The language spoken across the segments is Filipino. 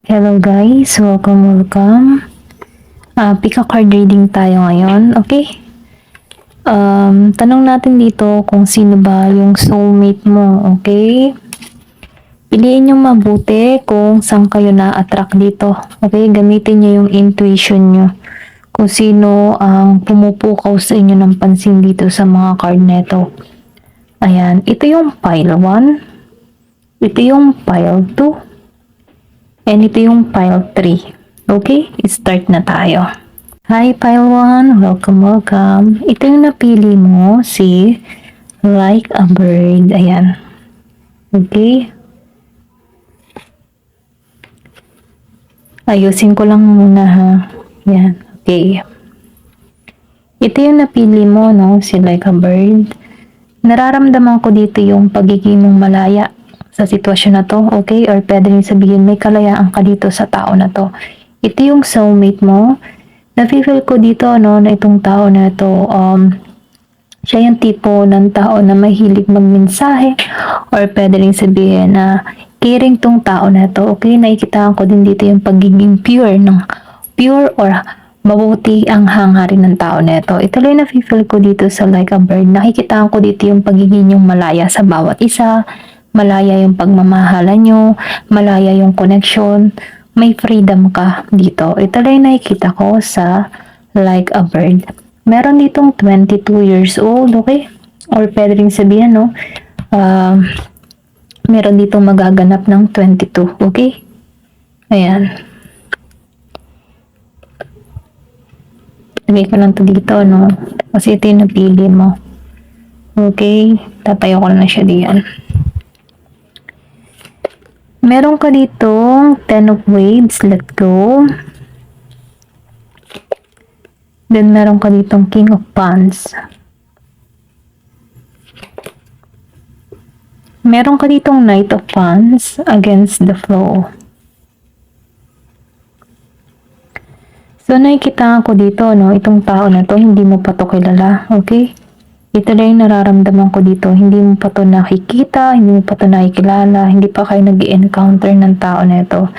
Hello guys, welcome. Pick a card reading tayo ngayon, okay? Tanong natin dito kung sino ba yung soulmate mo, okay? Piliin nyo mabuti kung saan kayo na-attract dito, okay? Gamitin nyo yung intuition nyo kung sino ang pumupukaw sa inyo ng pansin dito sa mga card neto. Ayan, ito yung pile 1, ito yung pile 2, and ito yung pile 3. Okay, start na tayo. Hi Pile 1, welcome. Ito yung napili mo, si Like a Bird. Ayan. Okay. Ayusin ko lang muna ha. Ayan. Okay. Ito yung napili mo, no? Si Like a Bird. Nararamdaman ko dito yung pagiging mong malaya sa sitwasyon na to, okay? Or pwede rin sabihin may kalayaan ka dito sa tao na to. Ito yung soulmate mo. Nafe-feel ko dito, no, na itong tao na ito, siya yung tipo ng tao na mahilig magmensahe or pwede rin sabihin na caring tong tao na ito. Okay, nakikitaan ko din dito yung pagiging pure or mabuti ang hangarin ng tao na ito. Ito lang nafe-feel ko dito sa Like a Bird. Nakikitaan ko dito yung pagiging yung malaya sa bawat isa, malaya yung pagmamahalan nyo, malaya yung connection, may freedom ka dito. Ito lang nakikita ko sa Like a Bird. Meron ditong 22 years old, okay? Or pwede rin sabihin, no? Meron ditong magaganap ng 22, okay? Ayan. Lagay ko lang to dito, no? Kasi ito yung napili mo. Okay? Tatayo ko na siya diyan. Meron ka dito, 10 of Waves, let go. Then, meron ka ditong King of Wands. Meron ka ditong Knight of Wands, against the flow. So, nakikita ko dito, no, itong tao na to, hindi mo pa to kilala, okay? Ito lang yung nararamdaman ko dito. Hindi mo pa to nakikita, hindi mo pa to nakikilala, hindi pa kayo nag-encounter ng tao na ito.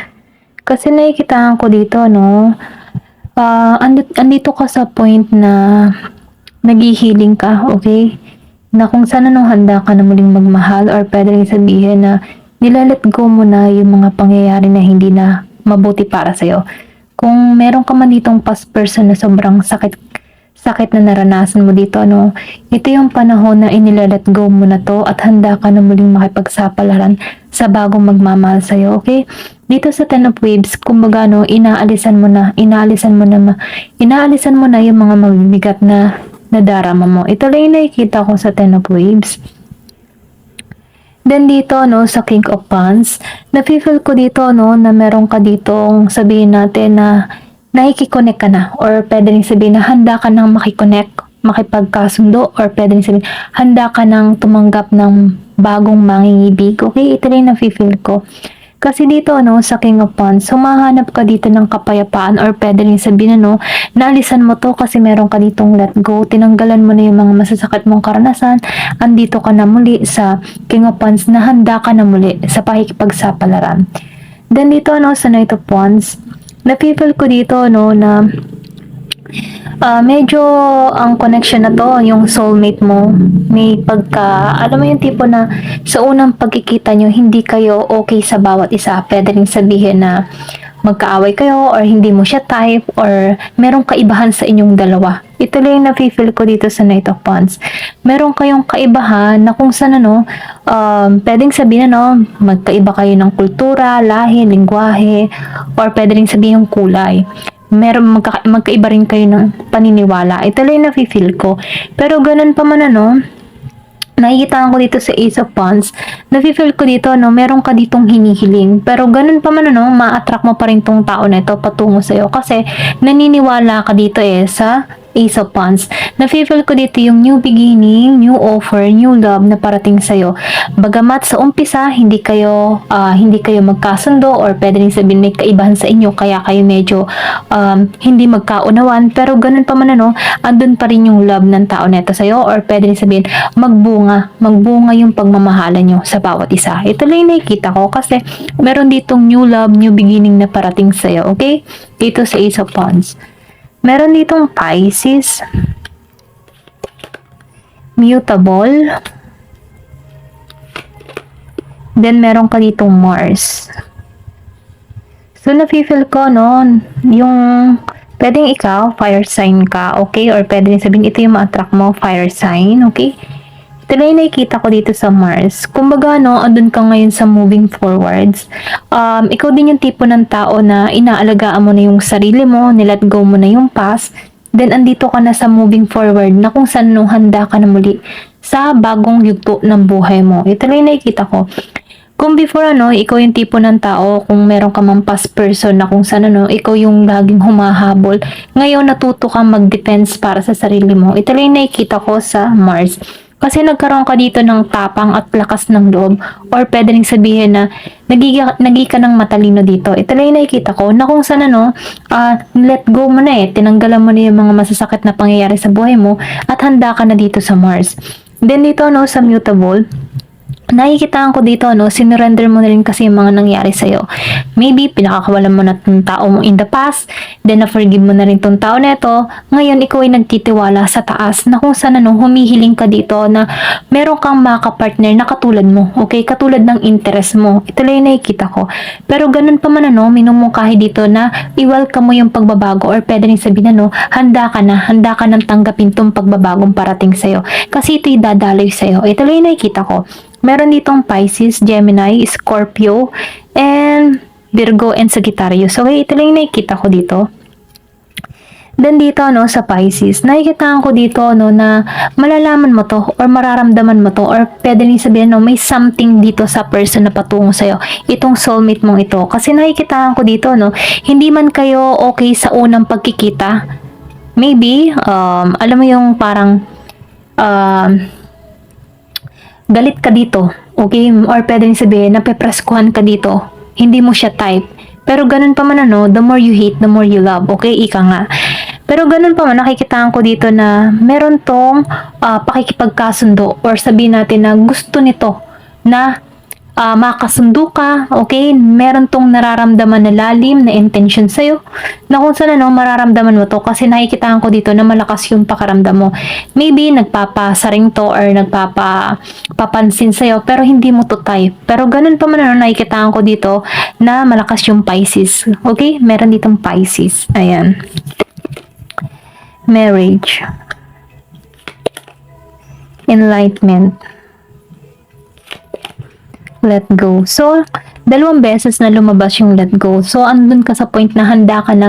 Kasi nakikita ko dito, no, andito ka sa point na naghihiling ka, okay? Na kung sana nung handa ka na muling magmahal or pwede rin sabihin na nilalet go mo na yung mga pangyayari na hindi na mabuti para sa'yo. Kung meron ka man ditong past person na sobrang sakit na naranasan mo dito, no? Ito yung panahon na inilalet go mo na to at handa ka na muling makipagsapalaran sa bagong magmamahal sa'yo, okay? Dito sa 10 of Waves, kumbaga, no, inaalisan mo na yung mga mabibigat na nadarama mo. Ito lang yung nakikita ko sa 10 of Waves. Then dito, no, sa King of Wands, nafe-feel ko dito, no, na meron ka ditong sabihin natin na nakikiconnect ka na or pwede rin sabihin na handa ka nang makipagkasundo or pwede rin sabihin handa ka nang tumanggap ng bagong mangingibig. Okay, ito rin nafe-feel ko. Kasi dito, no, sa King of Wands, humahanap ka dito ng kapayapaan or pwede rin sabihin na, no, naalisan mo to kasi meron ka ditong let go, tinanggalan mo na yung mga masasakit mong karanasan, andito ka na muli sa King of Wands na handa ka na muli sa pakikipagsapalaran. Then dito, no, sa Knight of Wands, na-feel ko dito, no, na medyo ang connection na to, yung soulmate mo, may alam mo yung tipo na sa unang pagkikita nyo, hindi kayo okay sa bawat isa. Pwede rin sabihin na magkaaway kayo or hindi mo siya type or merong kaibahan sa inyong dalawa. Ito lang yung na-feel ko dito sa Knight of Wands. Meron kayong kaibahan na kung saan, ano, pwedeng sabihin, ano, magkaiba kayo ng kultura, lahi, lingwahe, or pwede rin sabihin yung kulay. Meron magkaiba rin kayo ng paniniwala. Ito lang yung nafe-feel ko. Pero ganun pa man, ano, nakikita ko dito sa Ace of Wands, nafe-feel ko dito, no, meron ka ditong hinihiling. Pero ganun pa man, ma-attract mo pa rin tong tao na ito patungo sa'yo. Kasi naniniwala ka dito sa Ace of Wands. Na-feel ko dito yung new beginning, new offer, new love na parating sa'yo. Bagamat sa umpisa, hindi kayo magkasundo or pwede rin sabihin may kaibahan sa inyo kaya kayo medyo hindi magkaunawan, pero ganun pa man andun pa rin yung love ng tao neto sa'yo, or pwede rin sabihin magbunga yung pagmamahalan nyo sa bawat isa. Ito lang yung nakikita ko kasi meron ditong new love, new beginning na parating sa'yo, okay? Dito sa Ace of Wands. Meron ditong Pisces, mutable, then meron ka ditong Mars. So, na-feel ko, yung pwedeng ikaw, fire sign ka, okay? Or pwede rin sabihin, ito yung ma-attract mo, fire sign, okay? Ito na yung nakikita ko dito sa Mars. Kumbaga, andun ka ngayon sa moving forwards. Ikaw din yung tipo ng tao na inaalagaan mo na yung sarili mo, nilet go mo na yung past, then andito ka na sa moving forward na kung saan handa ka na muli sa bagong yugto ng buhay mo. Ito na yung nakikita ko. Kung before ikaw yung tipo ng tao, kung meron ka mang past person na kung saan ikaw yung laging humahabol, ngayon natuto kang mag-defense para sa sarili mo. Ito lang yung nakikita ko sa Mars. Kasi nagkaroon ka dito ng tapang at lakas ng loob, or pwede rin sabihin na nagi ka ng matalino dito. Ito lang yung nakikita ko na kung saan let go mo na tinanggalan mo na yung mga masasakit na pangyayari sa buhay mo at handa ka na dito sa Mars. Then dito sa mutable, nakikitaan ko dito, sinurrender mo na rin kasi yung mga nangyari sa'yo. Maybe, pinakakawalan mo na itong tao mo in the past, then na-forgive mo na rin itong tao neto. Ngayon, ikaw ay nagtitiwala sa taas na kung saan humihiling ka dito na meron kang makapartner na katulad mo, okay? Katulad ng interest mo. Ito lang yung nakikita ko. Pero ganun pa man, minumungkahi dito na i-welcome mo yung pagbabago, or pwede rin sabihin, handa ka nang tanggapin itong pagbabagong parating sa'yo. Kasi ito'y dadaloy sa'yo. Ito lang yung nakikita ko. Meron ditong Pisces, Gemini, Scorpio, and Virgo and Sagittarius. So, ito lang yung nakikita ko dito. Then dito sa Pisces, nakikita ko dito na malalaman mo to or mararamdaman mo to, or pwede rin sabihin may something dito sa person na patungo sa'yo. Itong soulmate mong ito. Kasi nakikita ko dito hindi man kayo okay sa unang pagkikita. Maybe, alam mo yung parang galit ka dito, okay? Or pwede rin sabihin, napepreskuhan ka dito. Hindi mo siya type. Pero ganun pa man the more you hate, the more you love, okay? Ika nga. Pero ganun pa man, nakikitaan ko dito na meron tong pakikipagkasundo, or sabihin natin na gusto nito na makasundo ka, okay? Meron tong nararamdaman na lalim na intention sa'yo, na kung saan mararamdaman mo to, kasi nakikitaan ko dito na malakas yung pakaramdam mo. Maybe nagpapasaring to or nagpapapansin sa'yo, pero hindi mo to type. Pero ganun pa man nakikitaan ko dito na malakas yung Pisces, okay? Meron ditong Pisces. Ayan. Marriage. Enlightenment. Let go. So, dalawang beses na lumabas yung let go. So, andun ka sa point na handa ka na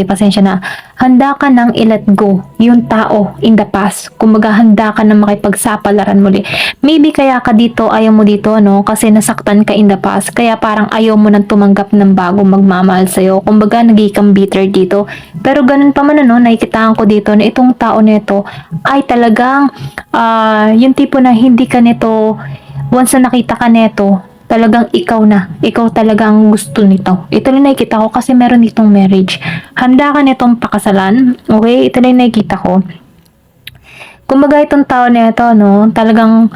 pasensya na. Handa ka nang i-let go yung tao in the past. Kumbaga, handa ka nang makipagsapalaran muli. Maybe kaya ka dito, ayaw mo dito, kasi nasaktan ka in the past. Kaya parang ayaw mo nang tumanggap ng bago magmamahal sa'yo. Kumbaga, naging bitter dito. Pero ganun pa man, nakikitaan ko dito na itong tao nito ay talagang yung tipo na hindi ka nito, once na nakita ka neto, talagang ikaw talagang gusto nito. Ito lang nakikita ko kasi meron ditong marriage. Handa ka netong pakasalan, okay? Ito lang nakikita ko. Kumbaga itong tao neto, talagang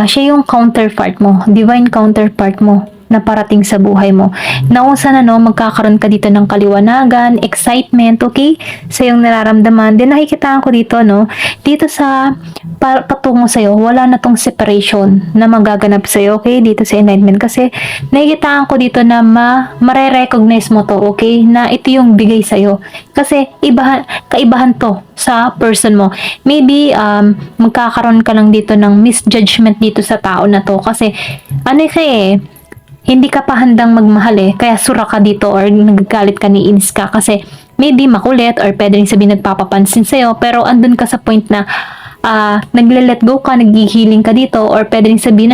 siya yung counterpart mo, divine counterpart mo na parating sa buhay mo. Na kung saan magkakaroon ka dito ng kaliwanagan, excitement, okay? Sa iyong nararamdaman. Then nakikita ko dito, dito sa patungo sa'yo, wala na tong separation na magaganap sa'yo, okay? Dito sa enlightenment. Kasi nakikita ko dito na mare-recognize mo to, okay? Na ito yung bigay sa'yo. Kasi kaibahan to sa person mo. Maybe, magkakaroon ka lang dito ng misjudgment dito sa tao na to. Kasi, hindi ka pa handang magmahal kaya sura ka dito or nagagalit ka, niinis ka kasi maybe makulit or pwede rin sabihin nagpapapansin sa'yo, pero andun ka sa point na nagle-let go ka, naghihiling ka dito, or pwede rin sabihin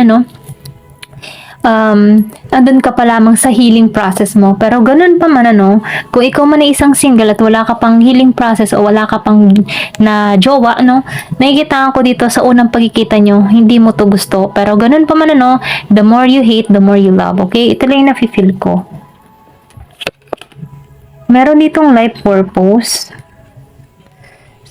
andun ka pa lamang sa healing process mo. Pero ganun pa man ano, kung ikaw man ay isang single at wala ka pang healing process o wala ka pang na jowa, no, nakikita ko dito sa unang pagkikita nyo, hindi mo to gusto. Pero ganun pa man ano, the more you hate, the more you love, okay? Ito lang yung nafe-feel ko. Meron ditong life purpose.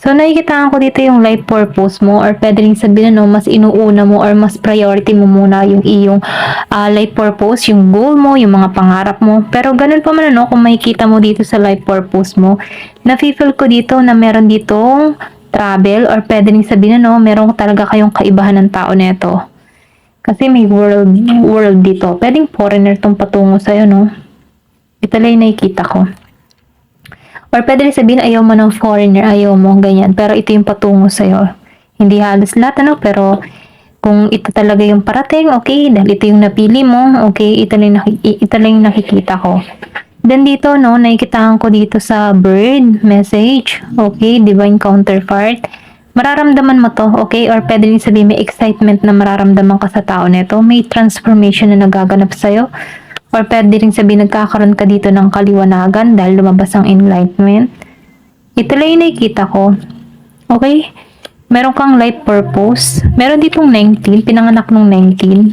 So, nakikita ko dito yung life purpose mo or pwede rin sabihin no, mas inuuna mo or mas priority mo muna yung iyong life purpose, yung goal mo, yung mga pangarap mo. Pero ganun pa man ano, kung makikita mo dito sa life purpose mo, nafe-feel ko dito na meron ditong travel or pwede rin sabihin no, meron talaga kayong kaibahan ng tao neto. Kasi may world dito. Pwedeng foreigner tong patungo sa'yo, no? Ito lang yung nakikita ko. Or pwede rin sabihin, ayaw mo ng foreigner, ayaw mo, ganyan. Pero ito yung patungo sa'yo. Hindi halos lahat, ano? Pero kung ito talaga yung parating, okay. Dahil ito yung napili mo, okay. Ito lang yung nakikita ko. Then dito, no, nakikitaan ko dito sa bird message. Okay, divine counterpart. Mararamdaman mo to, okay? Or pwede rin sabihin, may excitement na mararamdaman ka sa tao nito. May transformation na nagaganap sa'yo. Or pwede rin sabihin, nagkakaroon ka dito ng kaliwanagan dahil lumabas ang enlightenment. Ito lang yung nakikita ko. Okay? Meron kang life purpose. Meron ditong 19, pinanganak nung 19.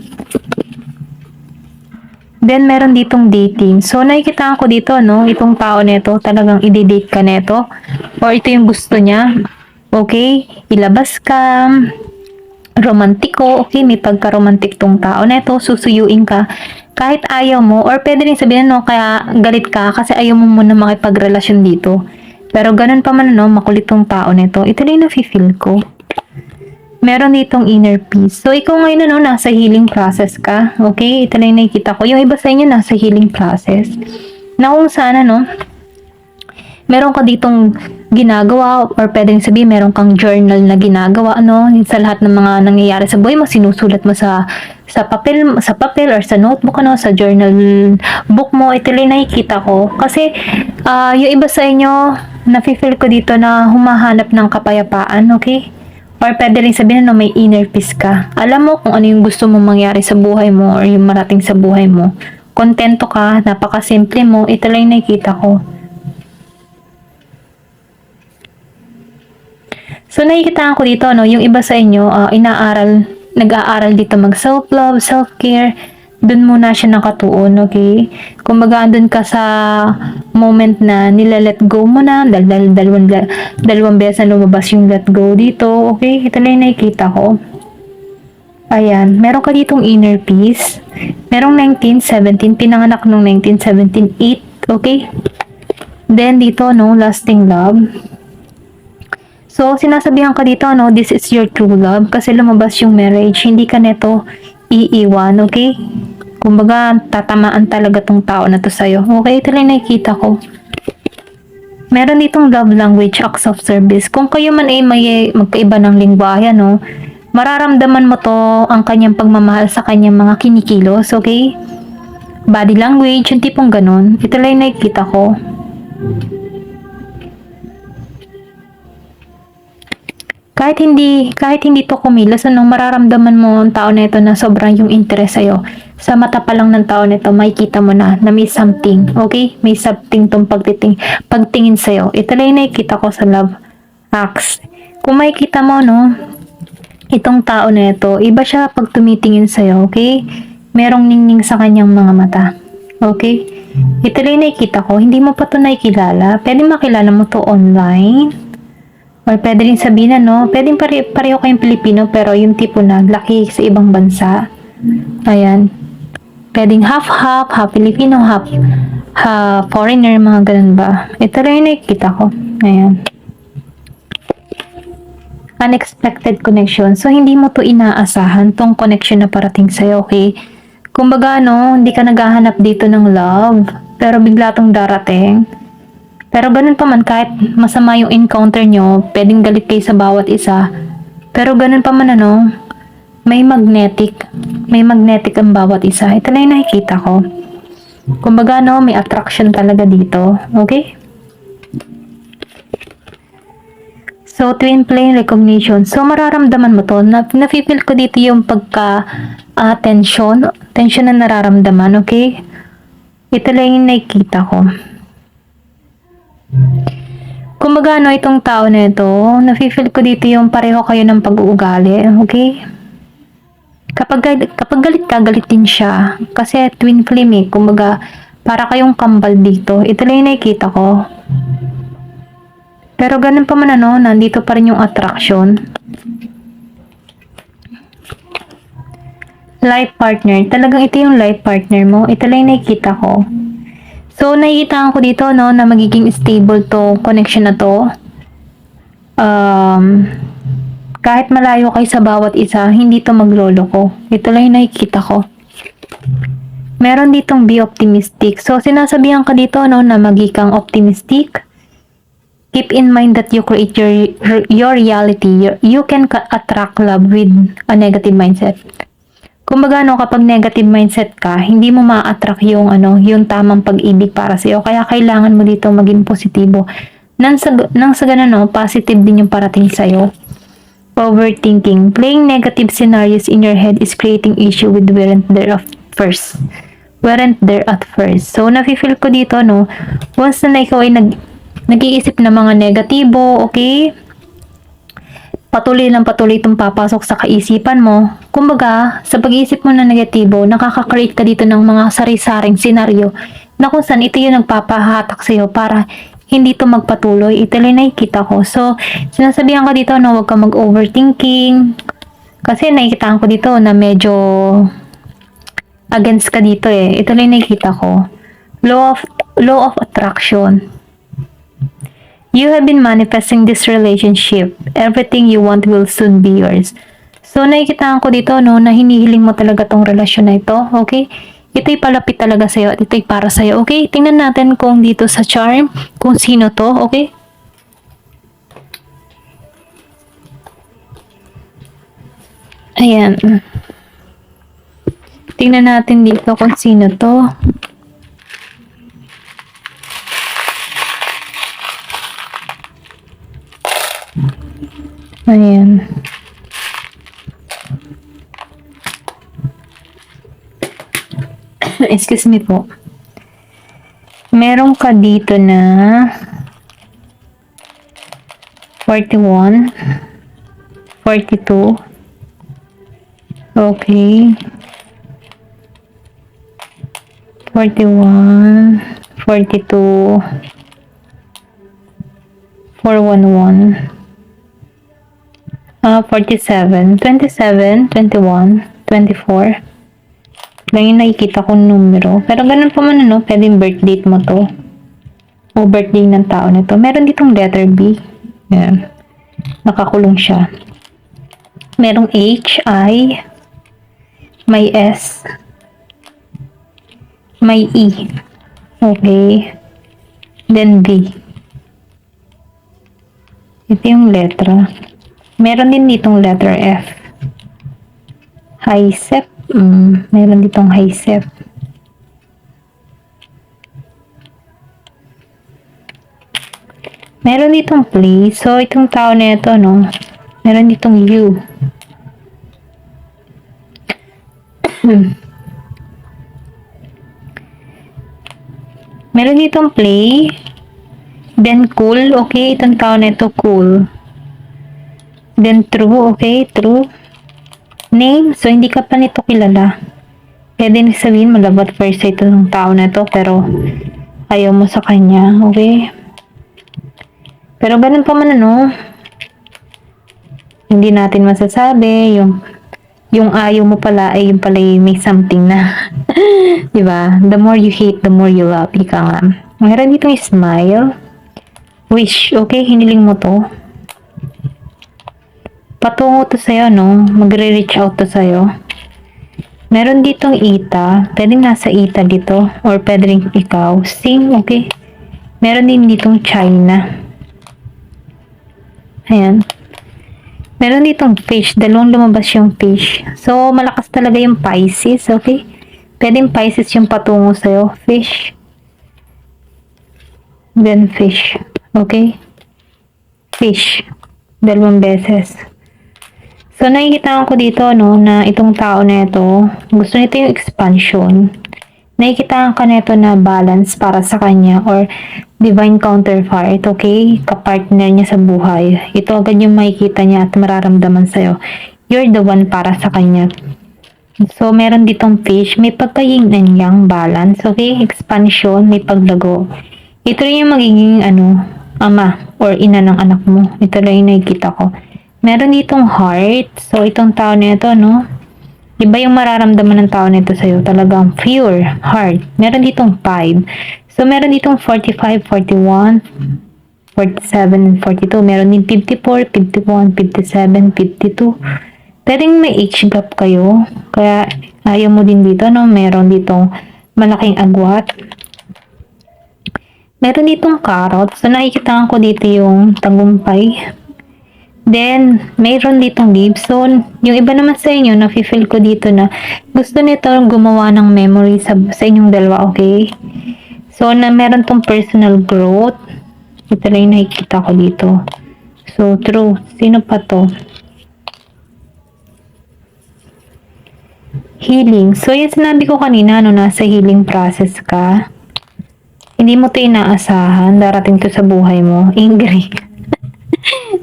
Then, meron ditong dating. So, nakikita ko dito, no? Itong tao neto, talagang i-date ka neto. Or ito yung gusto niya. Okay? Ilabas ka. Romantiko. Okay? May pagka-romantic tong tao neto. Susuyuin ka. Kahit ayaw mo, or pwede rin sabihin, no, kaya galit ka kasi ayaw mo muna makipagrelasyon dito. Pero ganun pa man, no, makulit tong tao nito. Ito lang yung nafe-feel ko. Meron ditong inner peace. So, ikaw ngayon, no, nasa healing process ka. Okay? Ito lang yung nakikita ko. Yung iba sa inyo, nasa healing process. Na kung saan, no, meron ka ditong ginagawa or pwedeng sabihin meron kang journal na ginagawa ano sa lahat ng mga nangyayari sa buhay mo, sinusulat mo sa papel or sa notebook ano, sa journal book mo. Ito lang nakikita ko kasi yung iba sa inyo nafe-feel ko dito na humahanap ng kapayapaan, okay? Or pwede rin sabihin no, may inner peace ka. Alam mo kung ano yung gusto mong mangyari sa buhay mo or yung marating sa buhay mo. Kontento ka, napakasimple mo. Ito lang nakikita ko. So, nakikita ko dito, no, yung iba sa inyo, nag-aaral dito mag self-love, self-care, dun muna siya nakatuon, okay? Kumbaga, andun ka sa moment na nila-let go mo na, dahil dalawang beses na lumabas yung let go dito, okay? Ito na yung nakikita ko. Ayan, meron ka ditong inner peace. Merong 1917, pinanganak nung 1917, 8, okay? Then, dito, no, lasting love. So, sinasabihan ka dito, no, this is your true love kasi lumabas yung marriage. Hindi ka neto iiwan, okay? Kumbaga, tatamaan talaga tong tao na to sa'yo. Okay, ito lang nakikita ko. Meron ditong love language, acts of service. Kung kayo man ay may magkaiba ng lingwahe, no, mararamdaman mo to ang kanyang pagmamahal sa kanyang mga kinikilos, okay? Body language, yung tipong ganun. Ito lang nakikita ko. Kahit hindi to kumilos, anong mararamdaman mo ang tao na ito na sobrang yung interest sa'yo. Sa mata pa lang ng tao na ito, makikita mo na may something, okay? May something tong pagtingin sa'yo. Ito lang yung nakikita ko sa love acts. Kung makikita mo, no, itong tao na ito, iba siya pag tumitingin sa'yo, okay? Merong ningning sa kanyang mga mata, okay? Ito lang yung nakikita ko. Hindi mo pa ito nakikilala. Pwede makilala mo to online. Or pwede rin sabihin na, no, pwedeng pareho kayong Pilipino pero yung tipo na laki sa ibang bansa. Ayan. Pwedeng half Filipino, half foreigner, mga ganun ba. Ito lang yung nakikita ko. Ayan. Unexpected connection. So, hindi mo to inaasahan tong connection na parating sa'yo, okay? Kumbaga, no, hindi ka naghahanap dito ng love, pero bigla tong darating. Pero ganun pa man, kahit masama yung encounter nyo, pwedeng galit kayo sa bawat isa. Pero ganun pa man, ano, may magnetic ang bawat isa. Ito na yung nakikita ko. Kumbaga, no, may attraction talaga dito. Okay? So, twin flame recognition. So, mararamdaman mo to. Nafe-feel ko dito yung tension. Tension na nararamdaman, okay? Ito lang yung nakikita ko. Kumbaga, itong tao na ito, nafe-feel ko dito yung pareho kayo ng pag-uugali, okay? Kapag galit ka, galit din siya. Kasi twin flame eh. Kumbaga, para kayong kambal dito. Ito lang yung nakikita ko. Pero ganun pa man nandito pa rin yung attraction. Life partner. Talagang ito yung life partner mo. Ito lang yung nakikita ko. So, nakikita ko dito, na magiging stable to connection na to. Kahit malayo kayo sa bawat isa, hindi to magloloko. Ito lang yung nakikita ko. Meron ditong be optimistic. So, sinasabihan ka dito, na maging kang optimistic. Keep in mind that you create your reality. You can attract love with a negative mindset. Kumbaga, kapag negative mindset ka, hindi mo ma-attract yung tamang pag-ibig para sa iyo. Kaya kailangan mo dito maging positibo. Nang sa ganun, positive din yung parating sa iyo. Overthinking. Playing negative scenarios in your head is creating issue with weren't there at first. So, nafe-feel ko dito, once na ikaw ay nag-iisip ng mga negatibo, okay? Patuloy itong papasok sa kaisipan mo. Kumbaga, sa pag-iisip mo ng negatibo, nakaka-create ka dito ng mga sari-saring senaryo na kung saan ito yung nagpapahatak sa'yo para hindi to magpatuloy. Ito lang nakikita ko. So, sinasabihan ka dito na huwag ka mag-overthinking. Kasi nakikita ko dito na medyo against ka dito eh. Ito lang nakikita ko. Law of attraction. You have been manifesting this relationship. Everything you want will soon be yours. So, nakikita ko dito, na hinihiling mo talaga tong relasyon na ito. Okay? Ito'y palapit talaga sa'yo at ito'y para sa'yo. Okay? Tingnan natin kung dito sa charm, kung sino to. Okay? Ayan. Tingnan natin dito kung sino to. Ayan. Excuse me po. Meron ka dito na 41, 42. Okay. 41, 42, 411. 47, 27, 21, 24. Lang yung nakikita kong numero. Pero ganun pa man pwedeng birth date mo to. O birthday ng tao nito. Meron ditong letter B. Yan. Nakakulong siya. Merong H, I, may S, may E. Okay. Then B. Ito yung letra. Meron din ditong letter F. Hycep. Meron ditong hycep. Meron ditong place. So, itong tao na ito, meron ditong U. Meron ditong play. Then, cool. Okay, itong tao na ito, cool. Then, true. Okay, true. Name. So, hindi ka pa nito kilala. Pwede na sabihin mo, love at first sight ng tao na ito, pero ayaw mo sa kanya. Okay? Pero ganun pa man, hindi natin masasabi. Yung ayaw mo pala, ay yung pala may something na. Diba? The more you hate, the more you love. Ika nga. Meron dito yung smile. Wish. Okay? Hiniling mo to. Patungo to sa'yo, magre-reach out to sa'yo. Meron ditong ita. Pwedeng nasa ita dito. Or pwedeng ikaw. Sing, okay? Meron din ditong China. Ayan. Meron ditong fish. Dalawang lumabas yung fish. So, malakas talaga yung Pisces, okay? Pwedeng Pisces yung patungo sa'yo. Fish. Then fish. Okay? Fish. Dalawang beses. So, nakikita ko dito, no, na itong tao na ito, gusto nito yung expansion. Nakikita ka nito na balance para sa kanya or divine counterpart, okay? Kapartner niya sa buhay. Ito agad yung makikita niya at mararamdaman sa'yo. You're the one para sa kanya. So, meron ditong fish. May pagka-yin and yang balance, okay? Expansion, may paglago. Ito rin yung magiging, ama or ina ng anak mo. Ito lang yung nakikita ko. Meron ditong heart. So, itong tao na ito, no? Iba yung mararamdaman ng tao na ito sa'yo. Talagang pure heart. Meron ditong 5. So, meron ditong 45, 41, 47, and 42. Meron din 54, 51, 57, 52. Pwedeng may age gap kayo. Kaya, ayaw mo din dito, no? Meron ditong malaking agwat. Meron ditong carrot. So, nakikita ko dito yung tagumpay. Then, mayroon ditong Gibson. Yung iba naman sa inyo, nafe-feel ko dito na gusto nito gumawa ng memory sa inyong dalawa, okay? So, meron tong personal growth. Ito lang yung nakikita ko dito. So, true. Sino pa to? Healing. So, yung sinabi ko kanina, nasa healing process ka. Hindi mo ito inaasahan. Darating to sa buhay mo. Ingrid.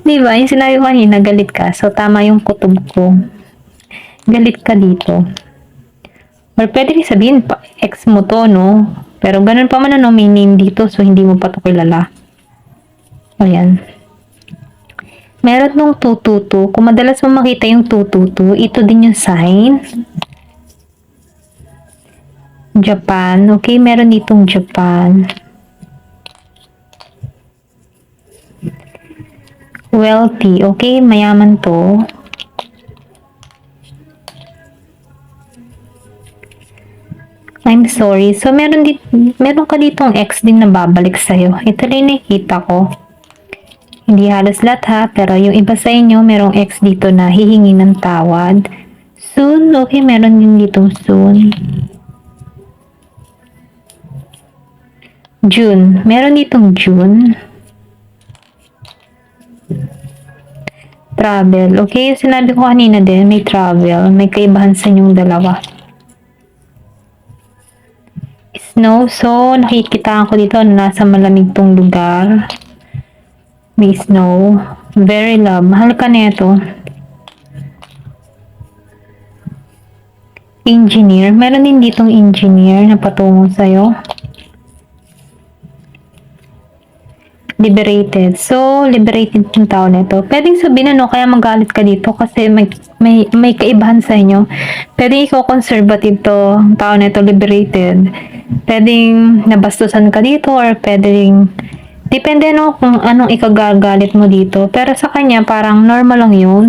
Diba? Yung sinabi ko kanina, galit ka. So, tama yung kutob ko. Galit ka dito. Or pwede rin sabihin, ex mo to, no? Pero ganun pa man, may name dito. So, hindi mo pa to kilala. Ayan. Meron nung 222. Kung madalas mo makita yung 222, ito din yung sign. Japan. Okay, meron ditong Japan. Wealthy. Okay, mayaman to. I'm sorry. So, meron ka ditong ex din na babalik sa'yo. Ito rin nakikita ko. Hindi halos lahat ha, pero yung iba sa inyo, merong ex dito na hihingi ng tawad. Soon. Okay, meron din ditong soon. June. Meron ditong June. Travel. Okay, sinabi ko kanina din, may travel. May kaibahan sa inyong dalawa. Snow. So, nakikita ko dito na nasa malamig tong lugar. May snow. Very love. Mahal ka nito. Engineer. Meron din ditong engineer na patungo sa'yo. Liberated. So, liberated yung tao nito. Pwedeng sabihin kaya magalit ka dito kasi may kaibahan sa inyo. Pwedeng ikaw conservative to, tao nito liberated. Pwedeng nabastusan ka dito or pwedeng depende kung anong ikagagalit mo dito. Pero sa kanya parang normal lang yun.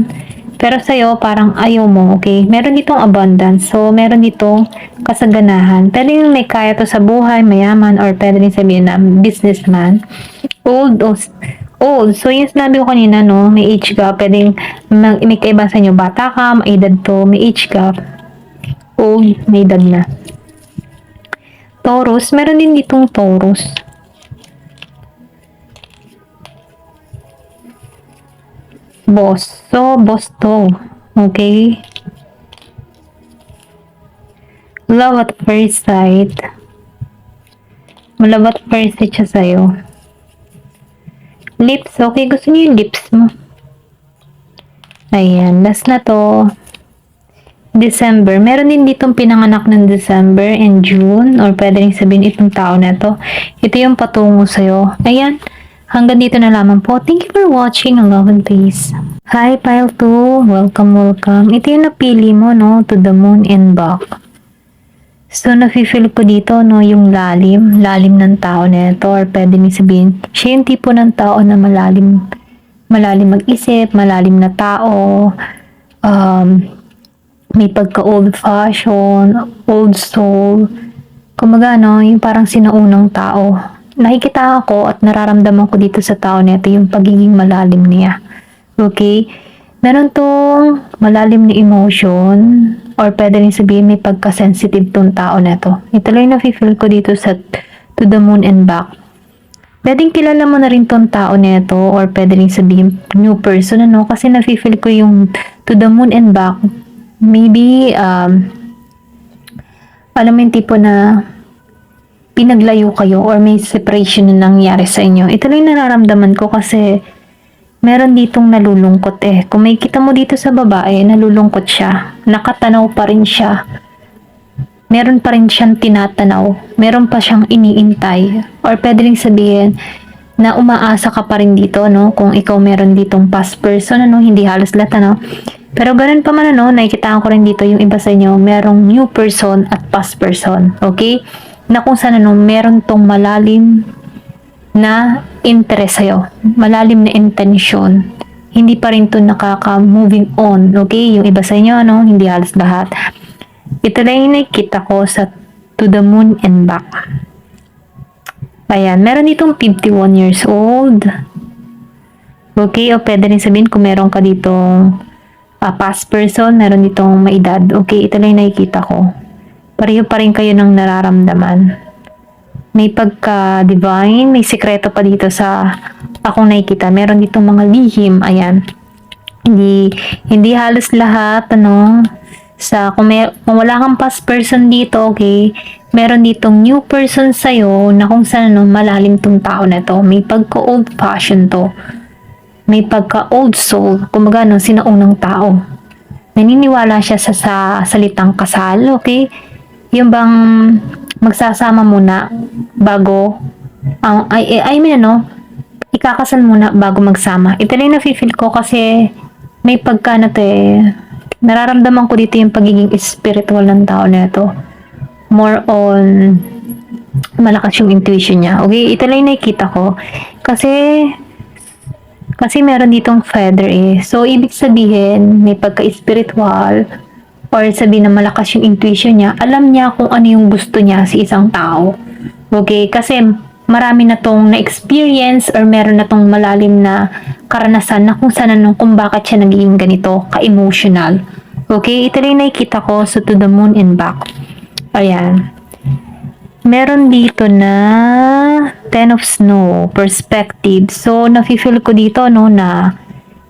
Pero sa'yo parang ayaw mo, okay? Meron ditong abundance. So, meron ditong kasaganahan. Pwedeng may kaya to sa buhay, mayaman, or pwede rin sabihin na businessman. Old. So, yung sinabi ko kanina, no, may age gap. Pwedeng may kaiba sa inyo. Bata ka, may edad to, may age gap. Old, may edad na. Taurus, meron din ditong Taurus. Boss. So, boss to. Okay? Love at first sight. Love at first sight siya sa'yo. Lips. Okay, gusto niyo yung lips mo. Ayan, last na to. December. Meron din ditong pinanganak ng December and June. Or pwede rin sabihin itong tao na to. Ito yung patungo sa'yo. Ayan. Hanggang dito na lamang po. Thank you for watching. Love and peace. Hi, Pile 2. Welcome. Ito yung napili mo, no? To the moon and back. So, nafe-feel ko dito, no? Yung lalim ng tao na ito. Or pwede nyo sabihin, siya yung tipo ng tao na malalim mag-isip, malalim na tao. May pagka-old fashion, old soul. Kumaga, no? Yung parang sinaunang tao. Nakikita ako at nararamdaman ko dito sa tao nito yung pagiging malalim niya. Okay? Meron tong malalim na emotion or pwede rin sabihin may pagka-sensitive tong tao nito. Ito lang yung nafe-feel ko dito sa to the moon and back. Pwedeng kilala mo na rin tong tao nito or pwede rin sabihin new person, ano? Kasi nafe-feel ko yung to the moon and back. Maybe, alam mo yung tipo na pinaglayo kayo or may separation na nangyari sa inyo. Ito lang yung nararamdaman ko kasi meron ditong nalulungkot eh. Kung may kita mo dito sa babae, nalulungkot siya. Nakatanaw pa rin siya. Meron pa rin siyang tinatanaw. Meron pa siyang iniintay. Or pwede rin sabihin na umaasa ka pa rin dito, no? Kung ikaw meron ditong past person, ano? Hindi halos lahat, ano? Pero ganun pa man, ano? Nakikitaan ko rin dito yung iba sa inyo, merong new person at past person. Okay? Na kung saan, ano, meron tong malalim na interest sa'yo. Malalim na intention. Hindi pa rin to nakaka-moving on. Okay? Yung iba sa inyo, ano? Hindi halos lahat. Ito lang yung nakikita ko sa to the moon and back. Ayan, meron ditong 51 years old. Okay, o pwede rin sabihin kung meron ka ditong past person, meron ditong maedad. Okay, ito lang yung nakikita ko. Pareho pa rin kayo ng nararamdaman. May pagka-divine, may sikreto pa dito sa akong nakikita. Meron ditong mga lihim, ayan. Hindi halos lahat, ano, kung wala kang past person dito, okay, meron ditong new person sa'yo na kung saan, ano, malalim tong tao na to. May pagka-old fashion to. May pagka-old soul. Kumbaga, no, sinaunang tao. Naniniwala siya sa salitang kasal, okay? Yung bang magsasama muna bago, ikakasal muna bago magsama. Ito lang na-feel ko kasi may pagka na to eh. Nararamdaman ko dito yung pagiging spiritual ng tao na ito. More on malakas yung intuition niya. Okay, ito lang yung nakikita ko. Kasi meron ditong feather eh. So, ibig sabihin, may pagka-spiritual or sabihin na malakas yung intuition niya, alam niya kung ano yung gusto niya sa isang tao. Okay, kasi marami na tong na-experience or meron na tong malalim na karanasan na kung saan kung bakit siya naging ganito, ka-emotional. Okay, ito lang nakikita ko so to the moon and back. Ayan. Meron dito na 10 of snow, perspective. So, nafe-feel ko dito, no, na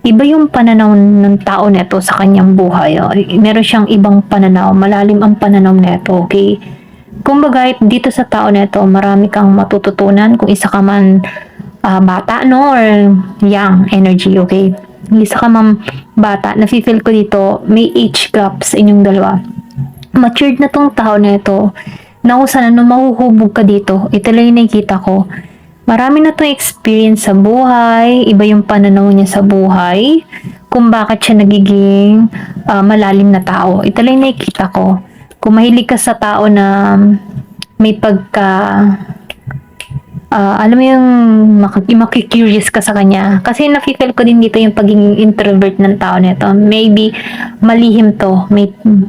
iba yung pananaw ng tao neto sa kanyang buhay. Meron siyang ibang pananaw, malalim ang pananaw neto, okay? Kumbaga, dito sa tao neto, marami kang matututunan kung isa ka man bata, no, or young energy, okay? Isa ka man bata, nafe-feel ko dito, may age gap sa inyong dalawa. Matured na tong tao neto, na kung saan mahuhubog ka dito, ito lang yung nakikita ko. Marami na tong experience sa buhay, iba yung pananaw niya sa buhay, kung bakit siya nagiging malalim na tao. Ito lang yung nakikita ko. Kung mahilig ka sa tao na may alam mo yung makikurious ka sa kanya. Kasi nafe-feel ko din dito yung pagiging introvert ng tao nito. Maybe malihim to.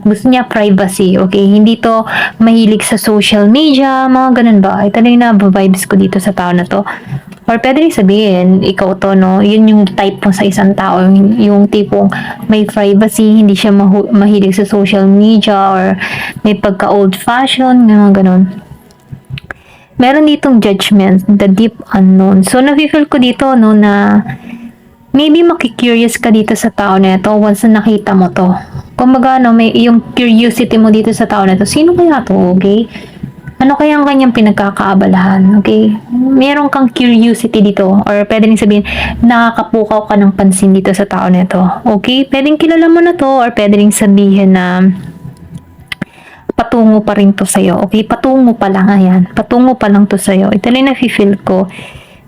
Gusto niya privacy. Okay? Hindi to mahilig sa social media. Mga ganun ba? Ito na yung na-vibes ko dito sa tao na to. Or pwede rin sabihin, ikaw to, no? Yun yung type mo sa isang tao. Yung tipong may privacy, hindi siya mahilig sa social media or may pagka-old fashion, mga ganun. Meron ditong judgment, the deep unknown. So, nafe-feel ko dito, no, na maybe makikurious ka dito sa tao na ito once na nakita mo to. Kumbaga, no, may yung curiosity mo dito sa tao na ito. Sino kaya to, okay? Ano kaya ang kanyang pinagkakaabalahan, okay? Meron kang curiosity dito or pwede rin sabihin, nakakapukaw ka ng pansin dito sa tao na ito. Okay? Pwedeng kilala mo na to or pwede rin sabihin na patungo pa rin to sa'yo. Okay, patungo pa lang, ayan. Patungo pa lang to sa'yo. Ito lang na-feel ko.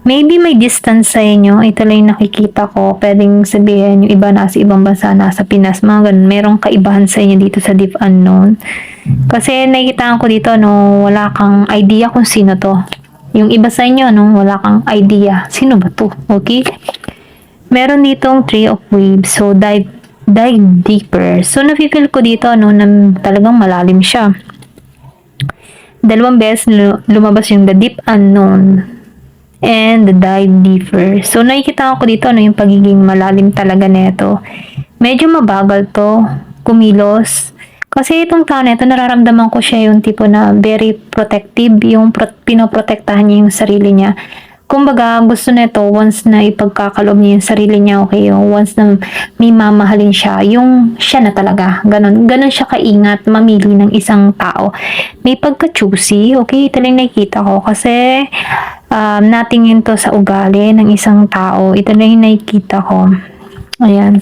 Maybe may distance sa inyo. Ito lang nakikita ko. Pwedeng sabihin, yung iba nasa ibang bansa, nasa Pinas, mga ganun. Merong kaibahan sa inyo dito sa deep unknown. Kasi nakikitaan ko dito, no, wala kang idea kung sino to. Yung iba sa inyo, no, wala kang idea. Sino ba to? Okay? Meron ditong 3 of waves. So, dive deeper. So, nafe-feel ko dito, no, na talagang malalim siya. Dalawang beses lumabas yung the deep unknown and the dive deeper. So, nakikita ko dito, no, yung pagiging malalim talaga nito. Medyo mabagal to, kumilos. Kasi itong tao nito, nararamdaman ko siya yung tipo na very protective, yung pinoprotektahan niya yung sarili niya. kumbaga gusto nito once na ipagkakalob niya yung sarili niya, okay, once na may mamahalin siya, yung siya na talaga, ganon siya kaingat mamili ng isang tao. May pagka-choosy, okay, ito lang nakikita ko kasi natingin to sa ugali ng isang tao, ito lang nakikita ko. Ayan.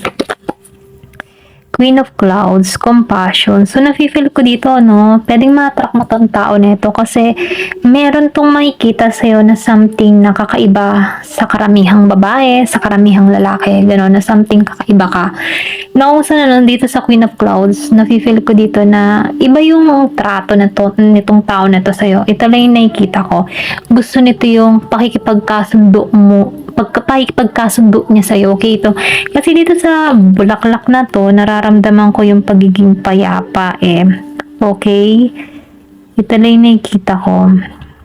Queen of Clouds, compassion. So, nafe-feel ko dito, no, pwedeng ma-attract mo tong tao nito kasi meron tong makikita sa'yo na something na kakaiba sa karamihang babae, sa karamihang lalaki, gano'n, na something kakaiba ka. Nauusan na nun dito sa Queen of Clouds, nafe-feel ko dito na iba yung trato na to, nitong tao na to sa'yo. Ito lang yung nakikita ko. Gusto nito yung pakikipagkasundo mo, pagkasundo niya sa'yo, okay, ito. Kasi dito sa bulaklak na to, nararamdaman ko yung pagiging payapa, okay? Ito lang yung nakikita ko.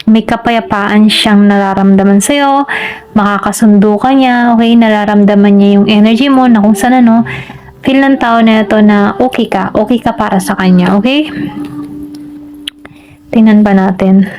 May kapayapaan siyang nararamdaman sa'yo, makakasundo ka niya, okay? Nararamdaman niya yung energy mo, na kung saan feel ng tao na ito na okay ka para sa kanya, okay? Tingnan ba natin?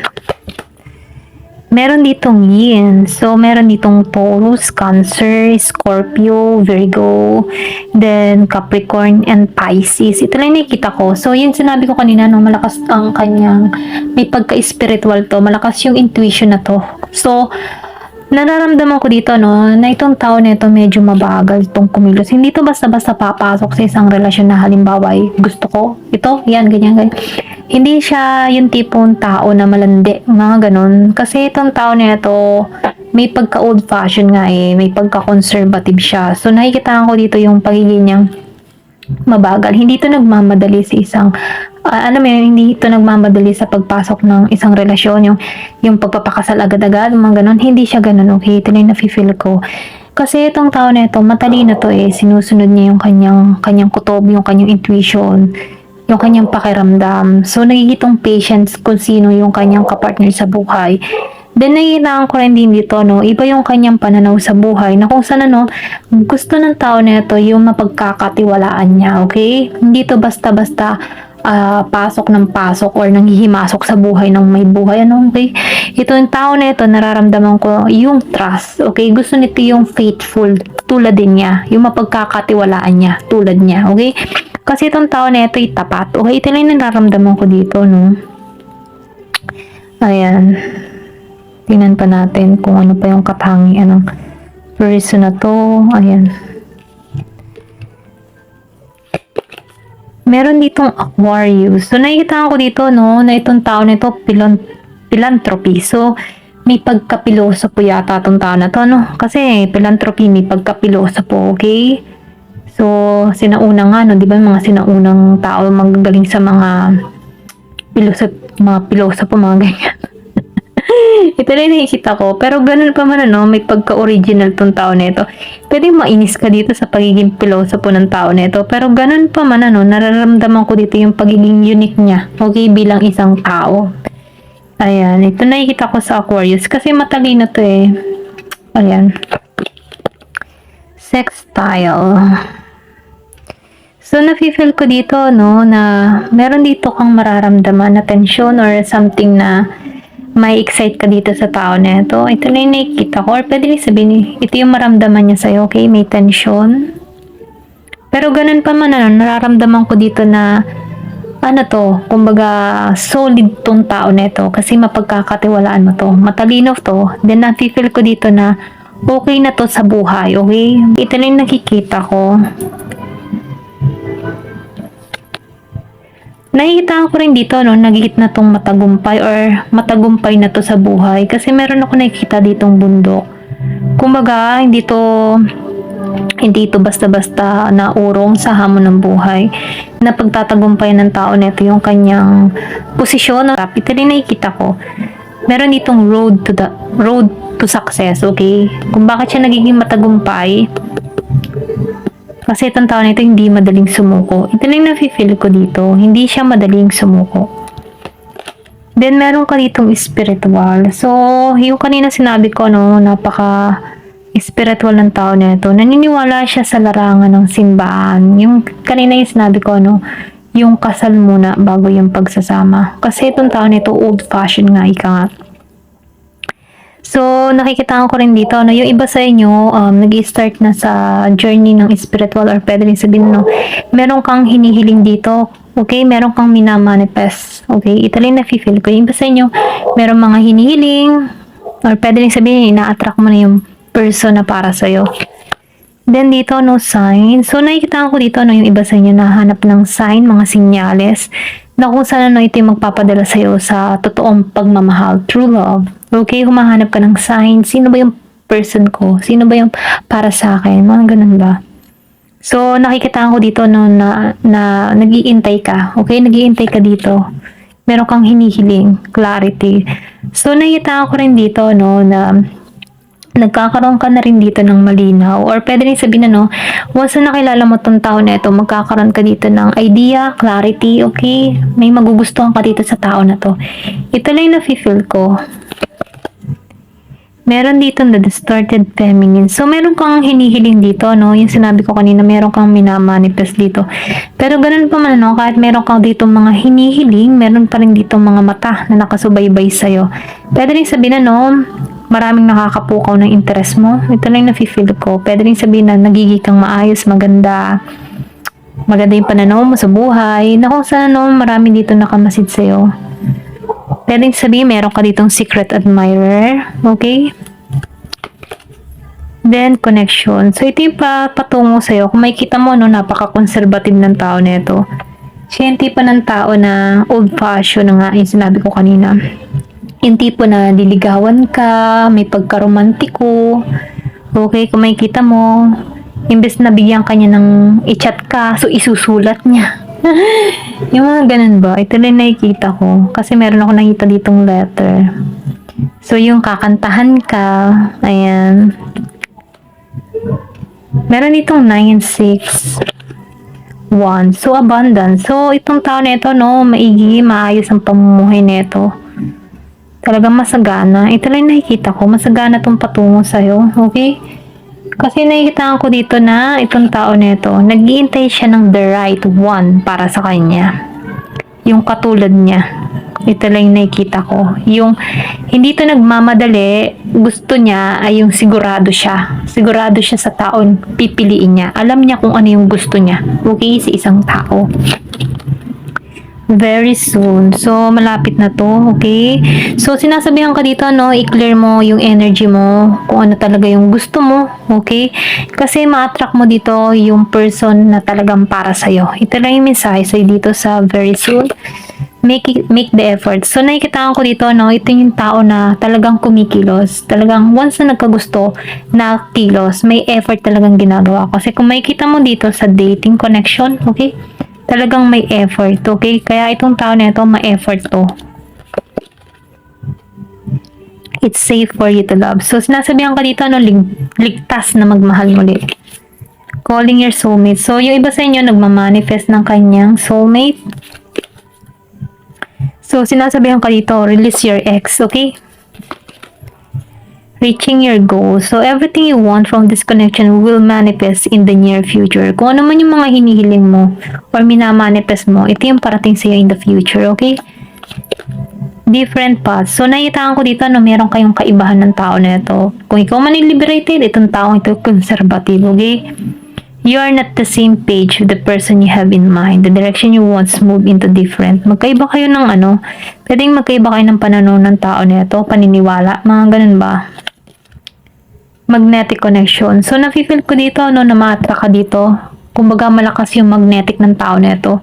Meron ditong yin. So, meron ditong Taurus, Cancer, Scorpio, Virgo, then Capricorn, and Pisces. Ito lang nakikita ko. So, yun sinabi ko kanina, no, malakas ang kanyang, may pagka-spiritual to, malakas yung intuition na to. So, nararamdaman ko dito, no, na itong tao na ito medyo mabagal itong kumilos. Hindi to basta-basta papasok sa isang relasyon na halimbawa, gusto ko, ito, yan, ganyan. Hindi siya yung tipong tao na malandi, mga ganun. Kasi itong tao na ito, may pagka-old fashion nga may pagka-conservative siya. So, nakikita ko dito yung pagiging niyang mabagal. Hindi ito nagmamadali sa isang, hindi ito nagmamadali sa pagpasok ng isang relasyon, yung pagpapakasal agad-agad, mga ganun. Hindi siya ganun, okay? Ito na yung nafe-feel ko. Kasi itong tao na ito, matalino to sinusunod niya yung kanyang kutob, yung kanyang intuition, yung kanyang pakiramdam. So, nagigitong patience kung sino yung kanyang kapartner sa buhay. Then, nakikita ko rin din dito, no, iba yung kanyang pananaw sa buhay, na kung saan, gusto ng tao na ito yung mapagkakatiwalaan niya, okay? Hindi to basta-basta pasok ng pasok or nanghihimasok sa buhay ng may buhay, okay? Ito yung tao na ito, nararamdaman ko yung trust, okay? Gusto nito yung faithful, tulad din niya, yung mapagkakatiwalaan niya, tulad niya, okay? Kasi itong tao na ito ay tapat. Okay, ito lang yung nararamdaman ko dito, no? Ayan. Tingnan pa natin kung ano pa yung katangian ng person na to. Ayan. Meron ditong Aquarius. So, nakikita ko dito, no, na itong tao na ito, philanthropy. So, may pagkapilosopo yata itong tao na to, no? Kasi, philanthropy, may pagkapilosopo, okay? So, sinauna nga, no, di ba, mga sinaunang tao magagaling sa mga pilosopo, mga ganyan. Ito na yung nakikita ko. Pero ganun pa man, may pagka-original tong tao na ito. Pwede mainis ka dito sa pagiging pilosopo ng tao na ito. Pero ganun pa man, nararamdaman ko dito yung pagiging unique niya. Okay, bilang isang tao. Ayan, ito nakikita ko sa Aquarius. Kasi matalino to Ayan. Sextile. So, nafe-feel ko dito, no, na meron dito kang mararamdaman na tension or something na may excite ka dito sa tao na ito. Ito na yung nakikita ko. Or pwede rin sabihin, ito yung maramdaman niya sa'yo, okay? May tension. Pero ganun pa man, nararamdaman ko dito na, kumbaga, solid tong tao na ito. Kasi mapagkakatiwalaan mo to. Matalino to. Then, nafe-feel ko dito na, okay na to sa buhay, okay? Ito na yung nakikita ko. Nakikita ko rin dito, nagigit na tong matagumpay or matagumpay na to sa buhay. Kasi meron ako nakikita ditong bundok. Kumbaga, hindi to basta-basta naurong sa hamon ng buhay. Na pagtatagumpay ng tao nito yung kanyang posisyon. Ito rin nakikita ko. Meron ditong road to success, okay? Kung bakit siya nagiging matagumpay, kasi itong tao na ito hindi madaling sumuko. Ito lang nafe-feel ko dito. Hindi siya madaling sumuko. Then, meron ka ditong spiritual. So, yung kanina sinabi ko, napaka-spiritual ng tao na ito. Naniniwala siya sa larangan ng simbahan. Yung kanina yung sinabi ko, yung kasal muna bago yung pagsasama. Kasi itong tao na ito, old-fashioned nga, ika nga. So, nakikita ko rin dito, no, yung iba sa inyo, nag-start na sa journey ng spiritual or pwede rin sabihin, no, meron kang hinihiling dito, okay? Meron kang minamanifest, okay? Ito lang na-feel ko. Yung iba sa inyo, meron mga hinihiling, or pwede rin sabihin, ina-attract mo na yung person na para sa'yo. Then dito, no sign. So, nakikita ko dito, no, yung iba sa inyo nahanap ng sign, mga sinyales, na kung saan ano ito yung magpapadala sa'yo sa totoong pagmamahal, true love. Okay, humahanap ka ng sign. Sino ba yung person ko? Sino ba yung para sa akin? Mga ganun ba? So, nakikita ko dito, no, na nag-iintay ka. Okay, nag-iintay ka dito. Meron kang hinihiling, clarity. So, nakikita ko rin dito, no, na nagkakaroon ka na rin dito ng malinaw or pwede rin sabihin na no, once na nakilala mo tong tao na ito, magkakaroon ka dito ng idea, clarity, okay? May magugustuhan ka dito sa tao na to. Ito lang yung nafe-feel ko. Meron dito na distorted feminine. So, meron kang hinihiling dito, no? Yung sinabi ko kanina, meron kang minamanifest dito. Pero ganun pa man, no? Kahit meron kang dito mga hinihiling, meron pa rin dito mga mata na nakasubaybay sa'yo. Pwede rin sabihin na, no? Maraming nakakapukaw ng interest mo. Ito lang yung nafe-feel ko. Pwede rin sabihin na nagiging kang maayos, maganda. Maganda yung pananaw mo sa buhay. Na kung saan, no? Marami dito nakamasid sa'yo. Pwedeng sabihin, meron ka ditong secret admirer. Okay? Then, connection. So, ito yung patungo sa'yo. Kung makikita mo, no, napaka-conservative ng tao na ito. Siya yung tipo ng tao na old-fashioned na nga yung sinabi ko kanina. Yung tipo na diligawan ka, may pagkaromantiko. Okay? Kung makikita mo, imbes na bigyan ka niya ng i-chat ka, so isusulat niya. Yung mga ganun ba? Ito lang nakikita ko. Kasi meron ako nakita ditong letter. So, yung kakantahan ka, ayan. Meron ditong 9, 6, 1. So, abundance. So, itong tao na ito, no, maigi, maayos ang pamumuhay na ito. Talagang masagana. Ito lang nakikita ko. Masagana itong patungo sa'yo. Okay? Kasi nakikita ko dito na itong tao nito, nag-iintay siya ng the right one para sa kanya. Yung katulad niya. Ito lang yung nakikita ko. Yung hindi to nagmamadali, gusto niya ay yung sigurado siya. Sigurado siya sa taon pipiliin niya. Alam niya kung ano yung gusto niya. Okay, sa isang tao. Very soon. So, malapit na to, okay? So, sinasabihan ka dito, no, i-clear mo yung energy mo, kung ano talaga yung gusto mo, okay? Kasi ma-attract mo dito yung person na talagang para sa'yo. Ito lang yung mensahe sa'yo dito sa very soon. Make the effort. So, nakikita ko dito, no, ito yung tao na talagang kumikilos. Talagang once na nagkagusto na kilos, may effort talagang ginagawa. Kasi kung makikita mo dito sa dating connection, okay? Talagang may effort, okay? Kaya itong tao na ito, may effort to. It's safe for you to love. So, sinasabihan ka dito, no, ligtas na magmahal muli. Calling your soulmate. So, yung iba sa inyo, nagmamanifest ng kanyang soulmate. So, sinasabihan ka dito, release your ex, okay? Reaching your goals. So, everything you want from this connection will manifest in the near future. Kung ano man yung mga hinihiling mo or minamanifest mo, ito yung parating sa'yo in the future, okay? Different paths. So, nakitaan ko dito na meron kayong kaibahan ng tao na ito. Kung ikaw man liberated, itong taong ito conservative, okay? You are not the same page with the person you have in mind. The direction you want to move into different. Magkaiba kayo ng ano, pwedeng magkaiba kayo ng pananaw ng tao na ito, paniniwala, mga ganun ba? Magnetic connection. So, nafe-feel ko dito, no, na ma-attract ka dito. Kumbaga, malakas yung magnetic ng tao na ito.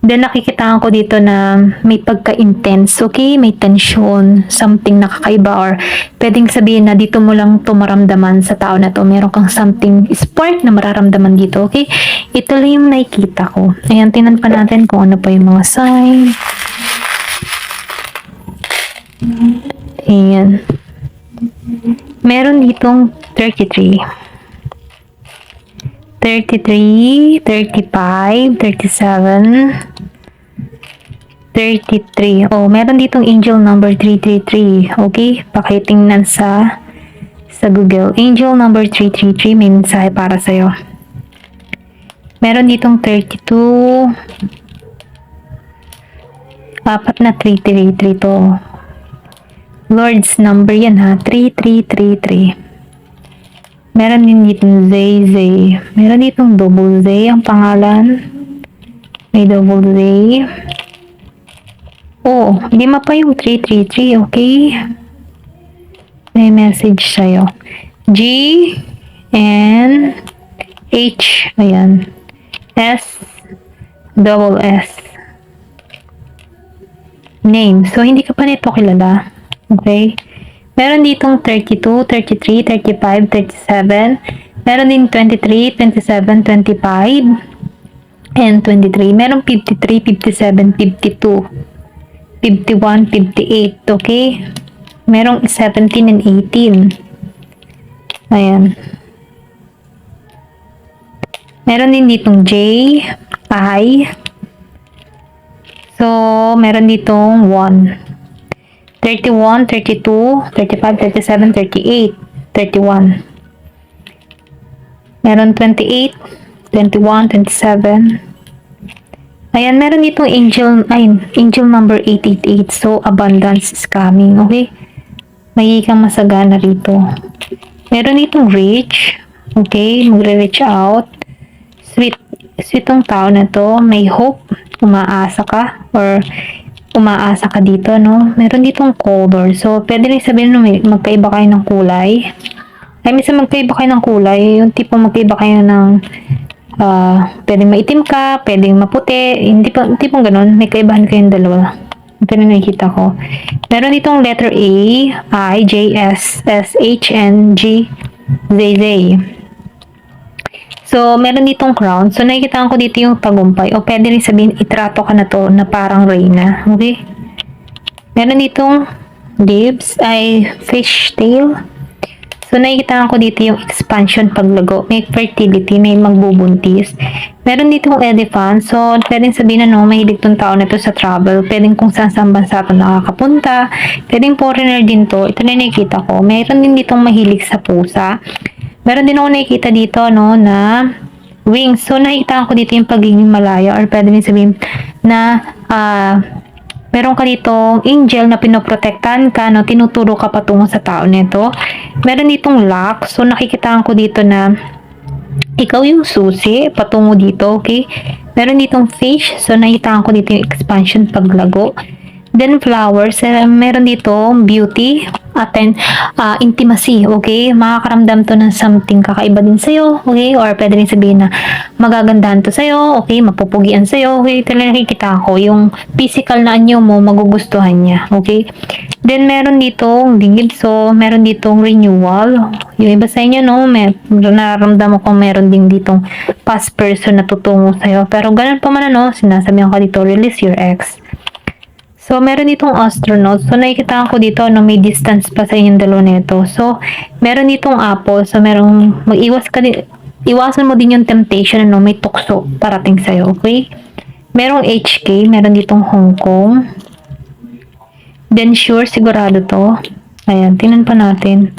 Then, nakikitaan ko dito na may pagka-intense, okay? May tension, something nakakaiba, or pwedeng sabihin na dito mo lang ito maramdaman sa tao na to. Meron kang something spark na mararamdaman dito, okay? Ito lang yung nakikita ko. Ayan, tinan pa natin kung ano pa yung mga sign. Ayan. Meron ditong 33. 33, 35, 37, 33. Oh, meron ditong angel number 333. Okay? Pakitingnan sa Google. Angel number 333, may mensahe para sa'yo. Meron ditong 32. Apat na 333 to. Lord's number yan ha. 3333. Meron din ditong Zay Zay. Meron ditong double Zay ang pangalan. May double Zay. Oh, lima pa yung 333, okay? May message sa'yo. G N H. Ayan. S double S. Name. So, hindi ka pa nito kilala. Okay? Meron ditong 32, 33, 35, 37. Meron din 23, 27, 25, and 23. Meron 53, 57, 52, 51, 58. Okay? Merong 17 and 18. Ayan. Meron din ditong J, I. So, meron ditong 1. 31, 32, 35, 37, 38, 31. Meron 28, 21, 27. Ayan, meron ditong angel number 888. So, abundance is coming. Okay? May kang masagana rito. Meron ditong rich. Okay? Magre-reach out. Sweet tong tao na to. May hope. Umaasa ka. Or umaasa ka dito, no? Meron ditong color. So, pwede rin sabihin, no, magkaiba kayo ng kulay. Ay, minsan magkaiba kayo ng kulay. Yung tipo magkaiba kayo ng pwedeng maitim ka, pwedeng maputi. Hindi tipong ganun. May kaibahan kayong dalawa. Ito na nakikita ko. Meron ditong letter A, I, J, S, S, H, N, G, Z, Z. So, meron ditong crown. So, nakikita ko dito yung tagumpay. O, pwede rin sabihin, itrato ka na to na parang reyna. Okay? Meron ditong lips, ay fish tail. So, nakikita ko dito yung expansion paglago. May fertility, may magbubuntis. Meron ditong elephant. So, pwedeng sabihin na no, mahilig tong tao na to sa travel. Pwedeng kung saan bansa to nakakapunta. Pwedeng foreigner din to. Ito na nakikita ko. Meron din ditong mahilig sa pusa. Meron din ako nakikita dito, no, na wings. So, nakikita ko dito yung pagiging malaya or pwede rin sabihin na meron ka ditong angel na pinoprotektahan ka, no, tinuturo ka patungo sa tao nito. Meron ditong lock. So, nakikita ko dito na ikaw yung susi patungo dito, okay? Meron ditong fish. So, nakikita ko dito yung expansion paglago. Then, flowers. Meron dito beauty at then intimacy, okay? Makakaramdam to ng something kakaiba din sa'yo, okay? Or pwede rin sabihin na magagandahan to sa'yo, okay? Mapupugian sa'yo, okay? Ito na nakikita ko, yung physical na anyo mo, magugustuhan niya, okay? Then, meron ditong lead. So, meron ditong renewal. Yung iba sa inyo, no? Nararamdaman ko meron din ditong past person na tutungo sa'yo. Pero, ganun pa man, no? Sinasabihan ka dito, release your ex. So, meron ditong astronaut. So, nakikita ko dito na may distance pa sa inyong dalawa nito. So, meron ditong apple. So, merong iwasan mo din yung temptation, no? May tukso parating sa'yo, okay? Merong HK. Meron ditong Hong Kong. Then, sure, sigurado to. Ayan, tingnan pa natin.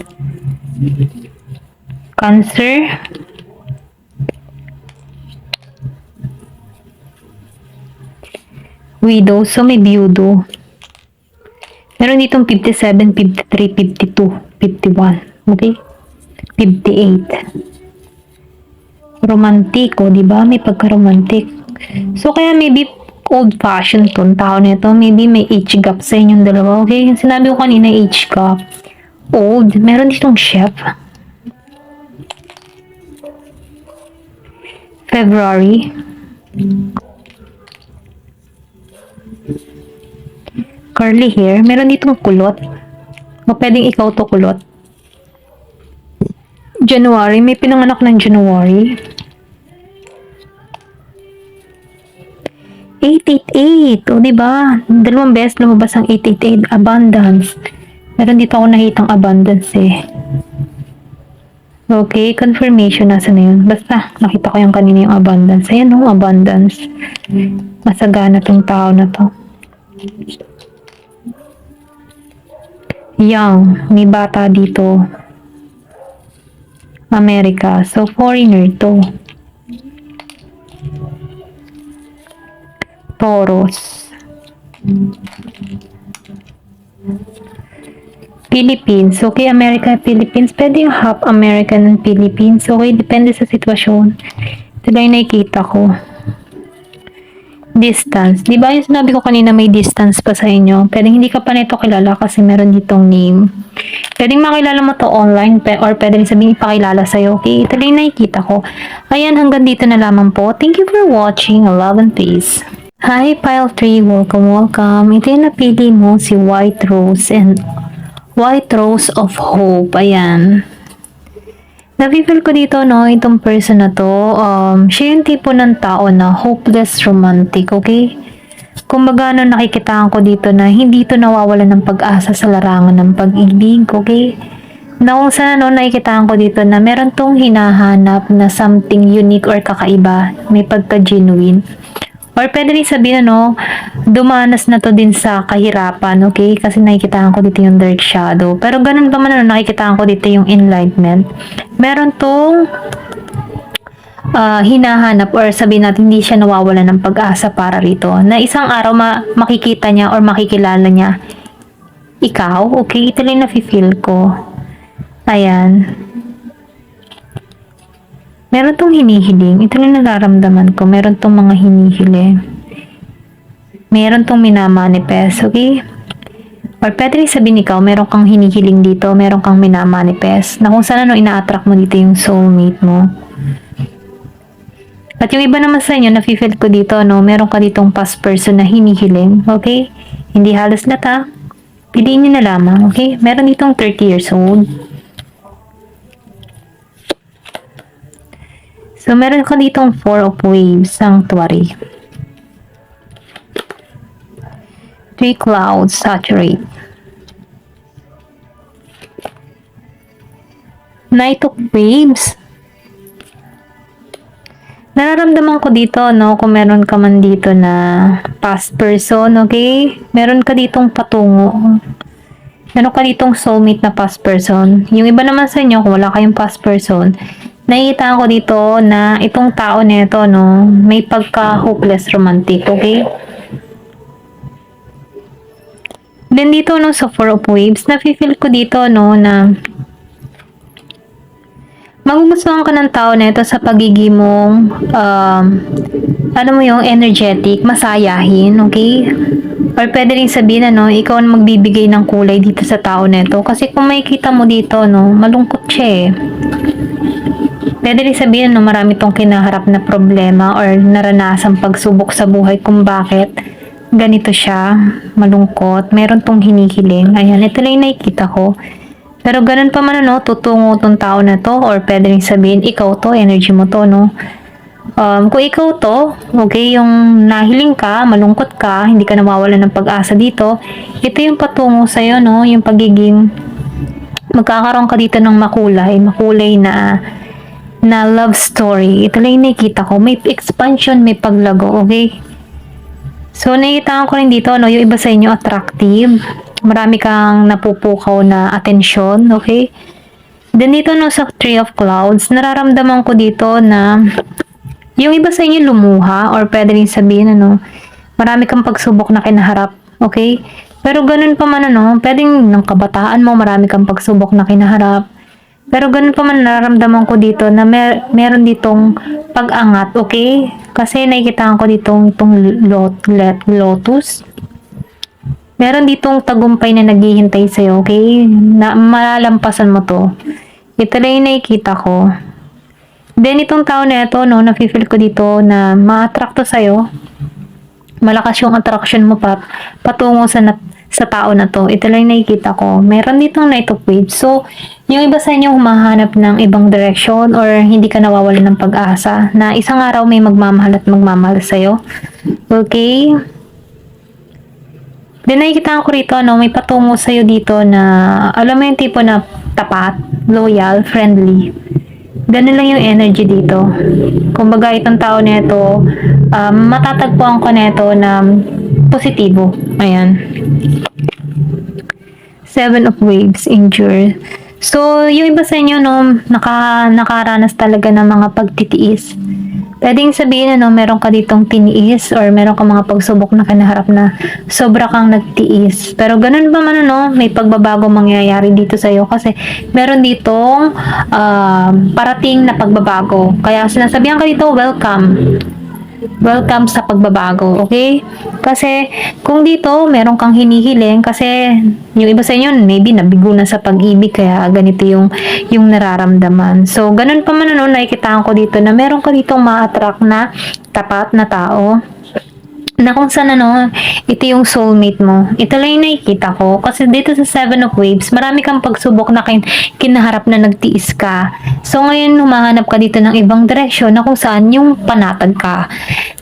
Cancer. Widow. So, may biyudo. Meron ditong 57, 53, 52, 51. Okay? 58. Romantiko, di ba? May pagka-romantic. So, kaya maybe old-fashioned tong tao nito. Maybe may age gap sa inyong dalawa. Okay? Yung sinabi ko kanina, age gap. Old. Meron ditong chef. February. Curly hair. Meron ditong kulot. O pwedeng ikaw to kulot. January. May pinanganak ng January. 888. O diba? Dalawang beses lumabas ang 888. Abundance. Meron dito ako nakitang abundance eh. Okay. Confirmation. Nasa na yun? Basta nakita ko yung kanina yung abundance. Ayan o. Abundance. Masagana tong tao na to. Young. May bata dito. America. So, foreigner to. Taurus. Philippines. Okay, America, Philippines. Pwede yung half American and Philippines. Okay, depende sa sitwasyon. Ito lang yung nakikita ko. Distance. Di ba yung sinabi ko kanina may distance pa sa inyo? Pero hindi ka pa nito kilala kasi meron ditong name. Pwedeng makilala mo to online or pwede rin sabihin ipakilala sa'yo. Okay, ito lang yung nakikita ko. Ayan, hanggang dito na lamang po. Thank you for watching. Love and peace. Hi, Pile 3. Welcome, welcome. Ito yung napili mo, si White Rose and White Rose of Hope. Ayan. Nafe-feel ko dito, no, itong person na to, siya yung tipo ng tao na hopeless romantic, okay? Kumbaga, no, nakikitaan ko dito na hindi to nawawalan ng pag-asa sa larangan ng pag-ibig, okay? Na kung saan, no, nakikitaan ko dito na meron tong hinahanap na something unique or kakaiba, may pagka-genuine. Or pwede rin sabihin, no, dumanas na to din sa kahirapan, okay? Kasi nakikitaan ko dito yung dark shadow. Pero ganun pa man, no, nakikitaan ko dito yung enlightenment. Meron tong hinahanap or sabihin natin hindi siya nawawala ng pag-asa para rito. Na isang araw makikita niya or makikilala niya ikaw, okay? Ito lang nafe-feel ko. Ayan. Meron tong hinihiling. Ito lang nararamdaman ko. Meron tong mga hinihiling. Meron tong minamanifest. Okay? Or pwede rin sabihin ikaw, meron kang hinihiling dito. Meron kang minamanifest. Na kung saan ano ina-attract mo dito yung soulmate mo. At yung iba naman sa inyo, nafe-feel ko dito, no? Meron ka ditong past person na hinihiling. Okay? Hindi halos lata. Piliin nyo na lamang. Okay? Meron ditong 30 years old. So, meron ka ditong 4 of Waves, Sanctuary. 3 Clouds, Saturate. Knight of Waves. Nararamdaman ko dito, no, kung meron ka man dito na past person, okay? Meron ka ditong patungo. Meron ka ditong soulmate na past person. Yung iba naman sa inyo, kung wala kayong past person, nakikita ko dito na itong tao nito, no, may pagka-hopeless romantic, okay? Then dito, no, sa 4 of Waves, nafe-feel ko dito, no, na magugustuhan ka ng tao nito sa pagiging mong, ano mo yung energetic, masayahin, okay? Or pwede rin sabihin, ano, ikaw ang magbibigay ng kulay dito sa tao nito. Kasi kung makikita mo dito, no, malungkot siya eh. Pwede rin sabihin, no, marami tong kinaharap na problema or naranasang pagsubok sa buhay kung bakit ganito siya, malungkot. Meron tong hinihiling. Ayan, ito lang yung nakikita ko. Pero ganun pa man, no, tutungo tong tao na to or pwede rin sabihin, ikaw to, energy mo to, no. Kung ikaw to, okay, yung nahiling ka, malungkot ka, hindi ka nawawalan ng pag-asa dito, ito yung patungo sa'yo, no, yung pagiging magkakaroon ka dito ng makulay na love story. Ito lang yung nakikita ko. May expansion, may paglago, okay? So, nakikita ko rin dito, no, yung iba sa inyo attractive. Marami kang napupukaw na atensyon, okay? Then dito, no, sa 3 of Clouds, nararamdaman ko dito na yung iba sa inyo lumuha or pwede rin sabihin, ano, marami kang pagsubok na kinaharap, okay? Pero ganun pa man, ano, pwedeng ng kabataan mo, marami kang pagsubok na kinaharap. Pero ganun pa man, nararamdaman ko dito na meron ditong pag-angat, okay? Kasi nakikita ko ditong lotus. Meron ditong tagumpay na naghihintay sa'yo, okay? Na malalampasan mo to. Ito lang yung nakikita ko. Then, itong tao na ito, no, nafe-feel ko dito na ma-attract to sa'yo. Malakas yung attraction mo patungo sa tao na to. Ito lang yung nakikita ko. Meron ditong Knight of Waves. So, yung iba sa inyo humahanap ng ibang direction or hindi ka nawawalan ng pag-asa na isang araw may magmamahal at magmamahal sa'yo. Okay? Then, nakikita ko rito, no, may patungo sa'yo dito na, alam mo yung tipo na tapat, loyal, friendly. Ganun lang yung energy dito. Kumbaga, itong tao nito, matatagpuan ko nito na positibo. Ayan. 7 of Waves, endure. So, yung iba sa inyo, no, nakaranas talaga ng mga pagtitiis. Pwedeng sabihin meron ka ditong tiniis or meron ka mga pagsubok na kinaharap na sobra kang nagtiis. Pero ganun pa man may pagbabago mangyayari dito sa'yo kasi meron ditong parating na pagbabago. Kaya sinasabihan ka dito, welcome. Welcome sa pagbabago, okay? Kasi kung dito meron kang hinihiling kasi yung iba sa inyo maybe nabigo na sa pag-ibig kaya ganito yung nararamdaman. So ganun pa man nakikita ko dito na meron ka ditong ma-attract na tapat na tao na kung saan ito yung soulmate mo. Ito lang yung nakikita ko. Kasi dito sa Seven of Waves, marami kang pagsubok na kinaharap na nagtiis ka. So ngayon, humahanap ka dito ng ibang direksyon na kung saan yung panatag ka.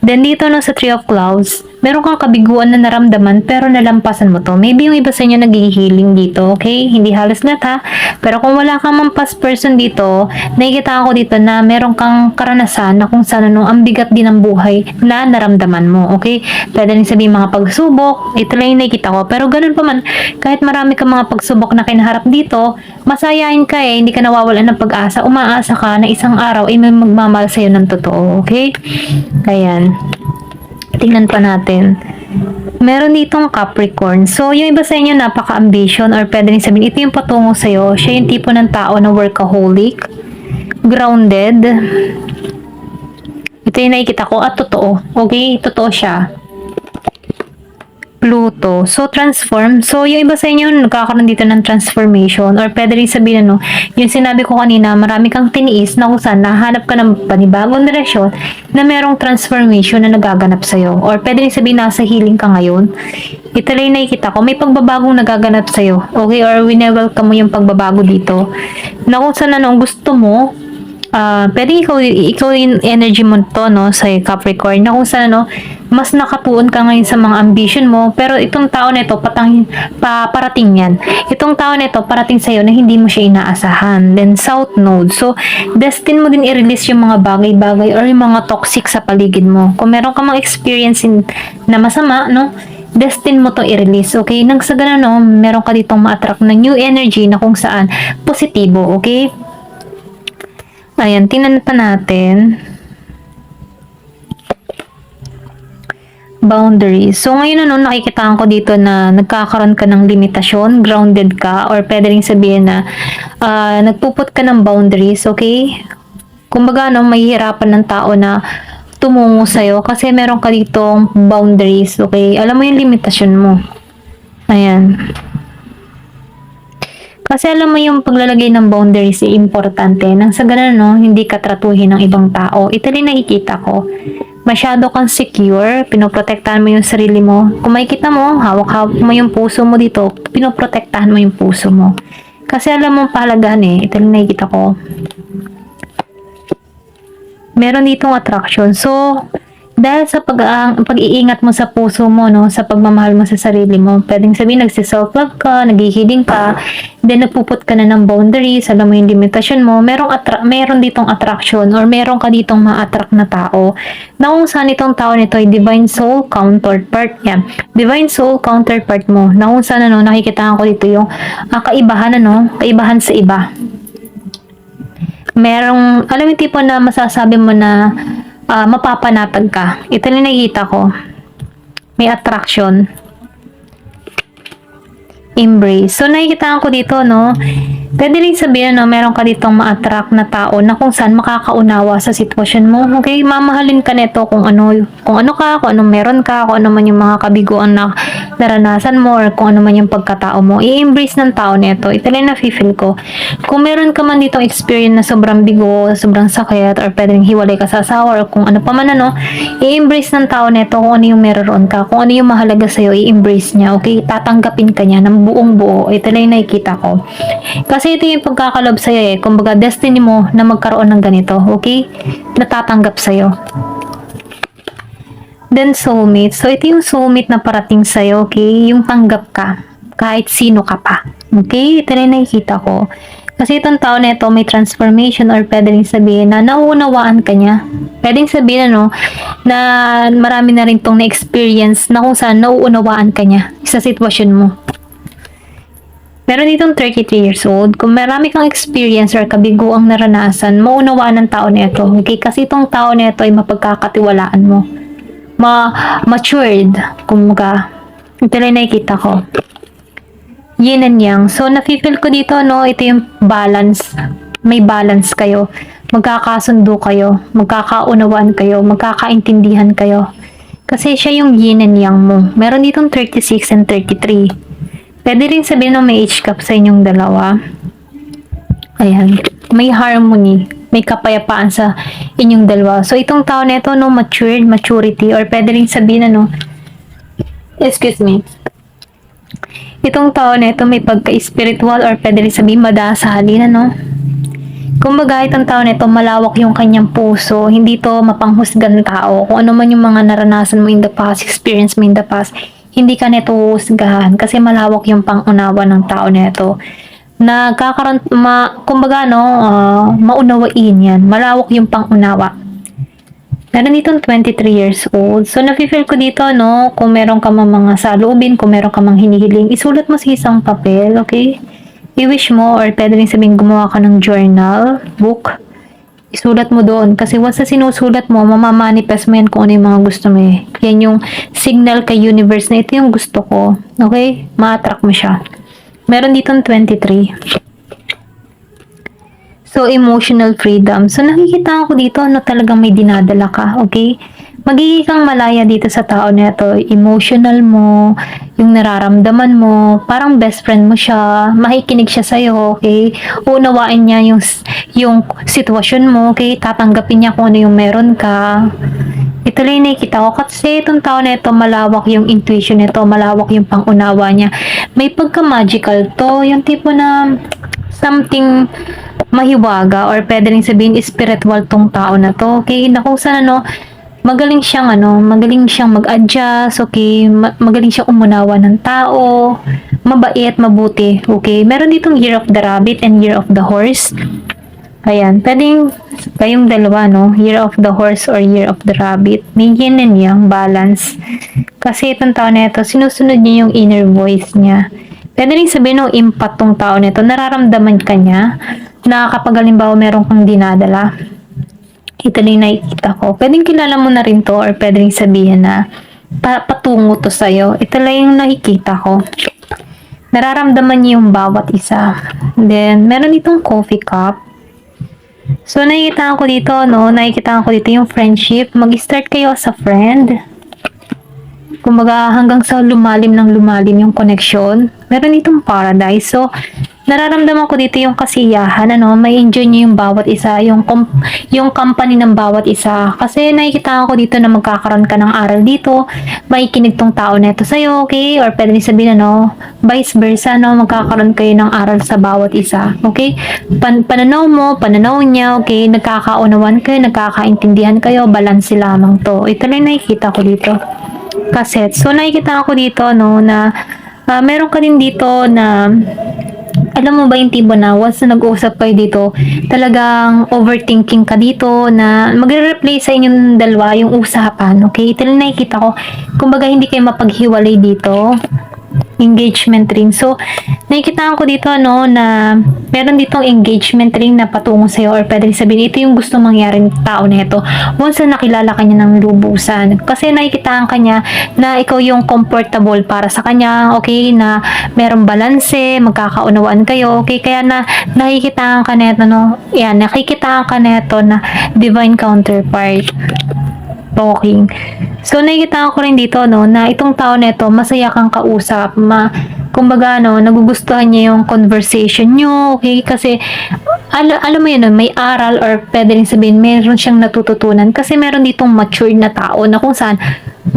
Then dito sa Three of Clouds, meron kang kabiguan na naramdaman pero nalampasan mo to. Maybe yung iba sa inyo nag-healing dito, okay? Hindi halos lahat ha. Pero kung wala kang mang past person dito, nakikita ako dito na meron kang karanasan na kung saan ang bigat din ng buhay na naramdaman mo, okay? Pwede rin sabihin mga pagsubok, ito lang yung nakikita ko. Pero ganun pa man, kahit marami kang mga pagsubok na kinaharap dito, masayahin ka hindi ka nawawalan ng pag-asa, umaasa ka na isang araw ay may magmamahal sa'yo ng totoo, okay? Ayan. Tingnan pa natin. Meron ditong Capricorn. So, yung iba sa inyo napaka-ambition or pwede rin sabihin, ito yung patungo sa'yo. Siya yung tipo ng tao na workaholic, grounded. Ito yung nakikita ko at totoo. Okay? Totoo siya. Pluto. So, transform. So, yung iba sa inyo, nagkakaroon dito ng transformation or pwede rin sabihin, yung sinabi ko kanina, marami kang tiniis na kung saan nahanap ka ng panibagong direksyon na merong transformation na nagaganap sa'yo. Or pwede rin sabihin, nasa healing ka ngayon. Ito lang yung nakikita ko, may pagbabagong nagaganap sa'yo. Okay? Or wine-welcome mo yung pagbabago dito. Na kung saan gusto mo, pwede ikaw yung energy mo to sa Capricorn na kung saan mas nakatuon ka ngayon sa mga ambition mo pero itong tao na ito parating yan. Itong tao na ito parating sa'yo na hindi mo siya inaasahan. Then South Node. So destin mo din i-release yung mga bagay-bagay or yung mga toxic sa paligid mo. Kung meron ka mga experience na masama, destin mo to i-release, okay? Nang sa ganun, meron ka ditong ma-attract na new energy na kung saan positibo, okay? Ayan, tingnan pa natin. Boundaries. So, ngayon nakikitaan ko dito na nagkakaroon ka ng limitasyon, grounded ka, or pwede rin sabihin na nagpuput ka ng boundaries, okay? Kumbaga, mahihirapan ng tao na tumungo sa'yo kasi meron ka ditong boundaries, okay? Alam mo yung limitasyon mo. Ayan. Kasi alam mo yung paglalagay ng boundaries importante. Nang sa ganun, hindi ka tratuhin ng ibang tao. Ito rin nakikita ko. Masyado kang secure, pinoprotektahan mo yung sarili mo. Kung makikita mo, hawak-hawak mo yung puso mo dito, pinoprotektahan mo yung puso mo. Kasi alam mo pahalagahan ito rin nakikita ko. Meron ditong attraction. So, dahil sa pag-iingat mo sa puso mo, sa pagmamahal mo sa sarili mo, pwedeng sabihin, nagsiself-love ka, naghihiling ka, then nagpuput ka na ng boundaries, alam mo yung limitasyon mo, meron ditong attraction or meron ka ditong ma-attract na tao, na kung saan itong tao nito ay divine soul counterpart yan. Divine soul counterpart mo, na kung saan nakikita ko dito yung kaibahan, kaibahan sa iba. Merong, alam yung tipo na masasabi mo na mapapanatag ka. Ito na nakikita ko. May attraction. Embrace. So, nakikita ko dito, pwede rin sabihin, meron ka ditong ma-attract na tao na kung saan makakaunawa sa sitwasyon mo. Okay? Mamahalin ka nito kung ano ka, kung anong meron ka, kung ano man yung mga kabiguan na naranasan mo, or kung ano man yung pagkatao mo. I-embrace ng tao nito. Ito lang na-feel ko. Kung meron ka man ditong experience na sobrang bigo, sobrang sakit, or pwedeng hiwalay ka sa asawa, or kung ano pa man i-embrace ng tao nito kung ano yung meron ka, kung ano yung mahalaga sa'yo, i-embrace niya. Okay? Tatanggapin ka niya ng buong buo. Ito lang yung nakikita ko. Kasi ito yung pagkakalob sa'yo kumbaga destiny mo na magkaroon ng ganito. Okay? Natatanggap sa'yo. Then soulmate. So ito yung soulmate na parating sa'yo. Okay? Yung tanggap ka. Kahit sino ka pa. Okay? Ito lang yung nakikita ko. Kasi itong tao na ito may transformation or pwede rin sabihin na nauunawaan ka niya. Pwede rin sabihin na marami na rin tong na-experience na experience na kung saan nauunawaan ka niya sa sitwasyon mo. 'Di ba? Ito yung pagkakalob sa'yo kumbaga destiny mo na magkaroon ng ganito. Okay? Natatanggap sa'yo. Then soulmate. So ito yung soulmate na parating sa'yo. Okay? Yung tanggap ka. Kahit sino ka pa. Okay? Ito lang yung nakikita ko. Kasi itong tao na ito may transformation or pwede rin sabihin na nauunawaan ka niya sa sitwasyon mo. Meron ditong 33 years old. Kung marami kang experience or kabiguang naranasan, maunawaan ng tao na ito. Okay? Kasi itong tao na ito ay mapagkakatiwalaan mo. Matured. Kumbaga, ito lang nakikita ko. Yin and yang. So, nafe-feel ko dito, no, ito yung balance. May balance kayo. Magkakasundo kayo. Magkakaunawaan kayo. Magkakaintindihan kayo. Kasi siya yung yin and yang mo. Meron ditong 36 and 33. Pwede rin sabihin na may age gap sa inyong dalawa. Ayan. May harmony. May kapayapaan sa inyong dalawa. So, itong tao na ito, no, matured, maturity, or pwede rin sabihin na, no, excuse me, itong tao na ito may pagka-spiritual or pwede rin sabihin madasalin, ano? Kumbaga, itong tao na ito malawak yung kanyang puso. Hindi to mapanghusgan tao. Kung ano man yung mga naranasan mo in the past, experience mo in the past, hindi ka neto husgahan kasi malawak yung pangunawa ng tao na ito. Nagkakaroon, kumbaga, no, maunawain yan. Malawak yung pangunawa. Meron ditong 23 years old. So, nafe-feel ko dito, no, kung meron ka mga saloobin, kung meron ka mang hinihiling, isulat mo sa isang papel, okay? I-wish mo, or pwede rin sabihin gumawa ka ng journal, book, isulat mo doon. Kasi once na sinusulat mo, mamamanifest mo yan kung ano yung mga gusto mo eh. Yan yung signal kay universe na ito yung gusto ko. Okay? Ma-attract mo siya. Meron ditong 23. So, emotional freedom. So, nakikita ko dito na talagang may dinadala ka, okay? Magiging kang malaya dito sa tao na ito. Emotional mo, yung nararamdaman mo, parang best friend mo siya, makikinig siya sa'yo, okay? Unawain niya yung sitwasyon mo, okay? Tatanggapin niya kung ano yung meron ka. Ito lang yung nakikita ko. Kasi itong tao na ito, malawak yung intuition nito, malawak yung pangunawa niya. May pagka-magical to, yung tipo na something mahiwaga or pwede rin sabihin spiritual tong tao na to. Okay, na kung saan magaling siyang mag-adjust, okay, magaling siyang umunawa ng tao, mabait, mabuti, okay. Meron ditong Year of the Rabbit and Year of the Horse. Ayan, pwedeng kayong dalawa, no? Year of the Horse or Year of the Rabbit. May yin and yang, balance. Kasi itong tao na ito, sinusunod niya yung inner voice niya. Pwede rin sabihin ng impact tong tao nito, nararamdaman ka niya na kapag halimbawa meron kang dinadala. Ito na yung nakikita ko. Pwedeng kilala mo na rin to or pwede rin sabihin na patungo to sa'yo. Ito lang yung nakikita ko. Nararamdaman niyo yung bawat isa. Then, meron itong coffee cup. So, nakikita ko dito, no? Nakikita ko dito yung friendship. Mag-start kayo as a friend. Kumbaga, hanggang sa lumalim yung connection. Meron itong paradise. So, nararamdaman ko dito yung kasiyahan, may enjoy nyo yung bawat isa, yung company ng bawat isa. Kasi nakikita ko dito na magkakaroon ka ng aral dito, makikinig tong tao na ito sa'yo, okay? Or pwede sabihin, vice versa, magkakaroon kayo ng aral sa bawat isa, okay? Pananaw mo, pananaw niya, okay? Nagkakaunawan kayo, nagkakaintindihan kayo, balanse lamang to. Ito lang nakikita ko dito. Cassette. So, nakikita ko dito, na meron ka din dito na alam mo ba yung tipo na once na nag-uusap kayo dito, talagang overthinking ka dito na magre-replay sa inyong dalawa yung usapan, okay? Ito lang nakikita ko. Kumbaga, hindi kayo mapaghiwalay dito. Engagement ring. So, nakikita ko dito, na meron ditong engagement ring na patungo sa'yo or pwede sabihin, ito yung gusto mangyari ng tao na ito. Once na nakilala ka niya ng lubusan. Kasi nakikita ka niya na ikaw yung comfortable para sa kanya, okay? Na merong balanse, magkakaunawaan kayo, okay? Kaya nakikita ka neto, nakikita ka neto na divine counterpart. Talking. So, nakikita ko rin dito, na itong tao neto, masaya kang kausap, kumbaga, nagugustuhan niya yung conversation nyo, okay? Kasi, alam mo yun, may aral or pwede rin sabihin, meron siyang natututunan. Kasi meron ditong matured na tao na kung saan,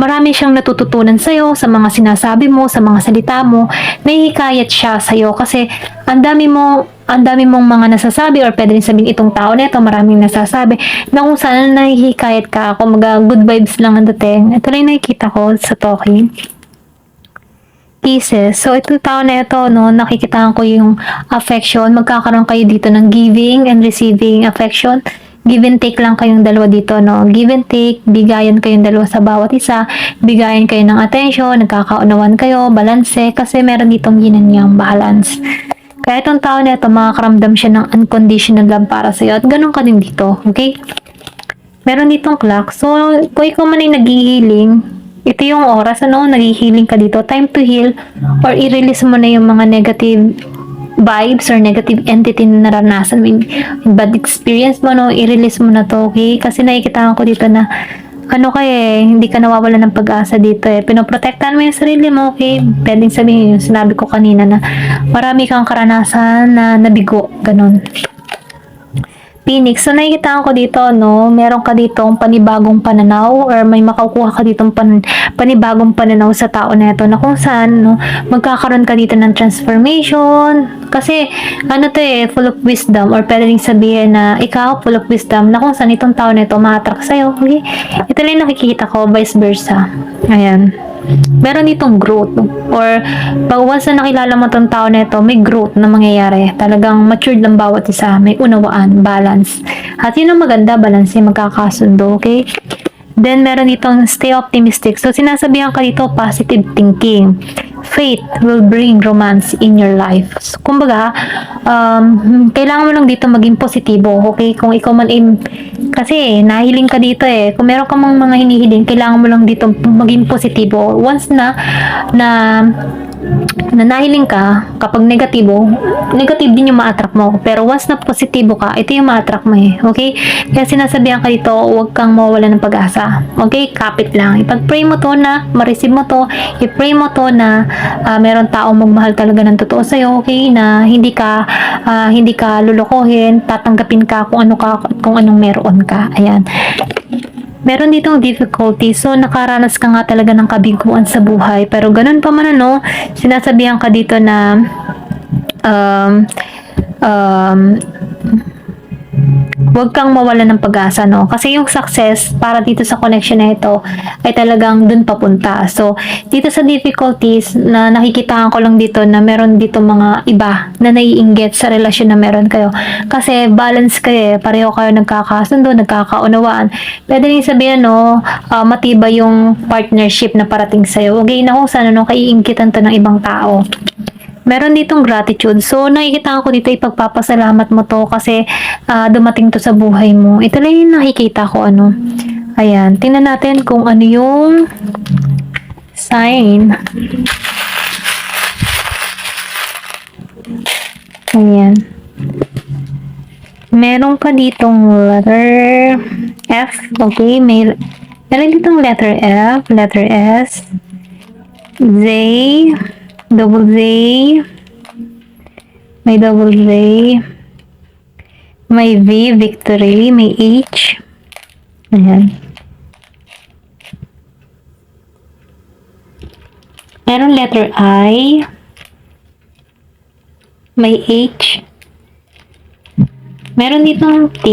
marami siyang natututunan sa'yo, sa mga sinasabi mo, sa mga salita mo, nahihikayat siya sa'yo kasi ang dami mong mga nasasabi or pwede rin sabihin itong tao na ito, maraming nasasabi na kung saan nahihikayat ka, kung good vibes lang ang dating. Ito lang nakikita ko sa talking. Pieces. So, itong tao na ito, nakikitaan ko yung affection. Magkakaroon kayo dito ng giving and receiving affection. give and take lang kayong dalawa dito, no? Give and take, bigayan kayong dalawa sa bawat isa, bigayan kayo ng attention, nagkakaunawan kayo, balanse, kasi meron ditong yin and yang balance. Kaya itong tao na ito, makakaramdam siya ng unconditional love para sa'yo, at ganun ka din dito, okay? Meron ditong clock, so kung ikaw man ay naghihiling, ito yung oras, ano, naghihiling ka dito, time to heal, or i-release mo na yung mga negative vibes or negative entity na naranasan mo, bad experience mo, no, i-release mo na to, okay? Kasi nakikita ko dito na ano ka hindi ka nawawala ng pag-asa dito pinoprotektahan mo yung sarili mo, okay? Pwedeng sabihin yung sinabi ko kanina na marami kang karanasan na nabigo, ganun. Phoenix. So, nakikita ko dito, no, meron ka ditong panibagong pananaw or may makukuha ka ditong panibagong pananaw sa tao na ito na kung saan, no, magkakaroon ka dito ng transformation. Kasi, ano to full of wisdom or pwede rin sabihin na ikaw, full of wisdom na kung saan itong tao na ito ma-attract sa'yo. Okay? Ito lang nakikita ko, vice versa. Ayan. Meron ditong growth or pag once na nakilala mo tong tao na ito, may growth na mangyayari. Talagang matured ng bawat isa, may unawaan, balance. At yun ang maganda, balance yung magkakasundo, okay? Then, meron ditong stay optimistic. So, sinasabihan ka dito, positive thinking. Faith will bring romance in your life. So, kumbaga, kailangan mo lang dito maging positibo, okay? Kung ikaw man kasi nahiling ka dito kung meron ka mga hinihiling, kailangan mo lang dito maging positibo. Once na nahiling ka, kapag negative din yung ma-attract mo. Pero once na positibo ka, ito yung ma-attract mo okay? Kaya sinasabihan ka dito, huwag kang mawawala ng pag-asa. Okay? Kapit lang. Ipag-pray mo to na ma-receive mo to. I-pray mo to na meron taong magmahal talaga ng totoo sa'yo, okay? Na hindi ka lulukohin, tatanggapin ka kung anong meron ka. Ayan. Meron ditong difficulty. So, nakaranas ka nga talaga ng kabiguan sa buhay. Pero ganun pa man, sinasabihan ka dito na huwag kang mawala ng pag-asa, no? Kasi yung success para dito sa connection na ito ay talagang dun papunta. So, dito sa difficulties na nakikitaan ko lang dito na meron dito mga iba na naiinggit sa relasyon na meron kayo. Kasi balance kayo pareho kayo nagkakasundo, nagkakaunawaan. Pwede rin sabihin, matibay yung partnership na parating sa'yo. Okay, na kung saan, kaiinggitan to ng ibang tao. Meron ditong gratitude. So, nakikita ko dito, ipagpapasalamat mo to kasi dumating to sa buhay mo. Ito lang yung nakikita ko, Ayan. Tingnan natin kung ano yung sign. Ayan. Meron ka ditong letter F. Okay. Meron ditong letter F, letter S, Z, double Z, may double Z, may V, victory, may H, ayan. Meron letter I, may H, meron ditong T,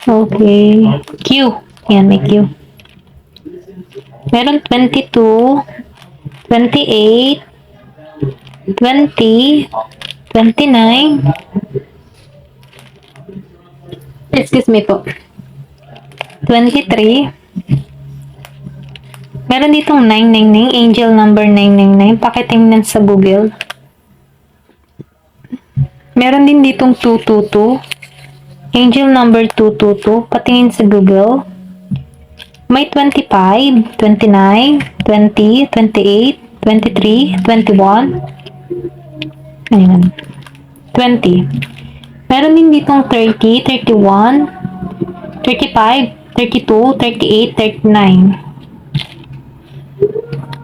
okay, Q, ayan, may Q. Meron 22, 28, 20, 29, excuse me po, 23, meron ditong 999, angel number 999, pakitingnan sa Google. Meron din ditong 222, angel number 222, patingin sa Google. May 25, 29, 20, 28, 23, 21. Ayan. 20. Meron din ditong 30, 31, 35, 32, 38, 39.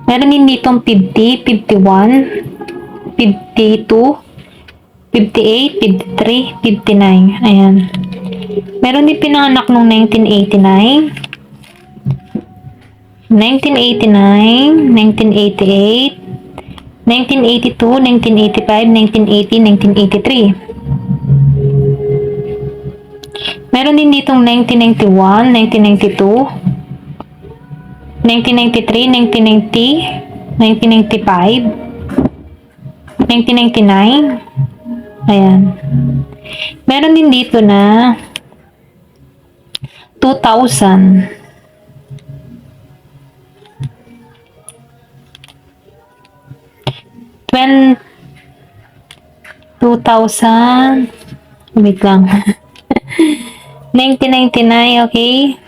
Meron din ditong 50, 51, 52, 58, 53, 59. Ayan. Meron din pinanganak nung 1989. 1989, 1988, 1982, 1985, 1980, 1983. Meron din ditong 1991, 1992, 1993, 1990, 1995, 1999, Ayan. Meron din dito na 2,000. 2,000. Wait lang. 1999, okay?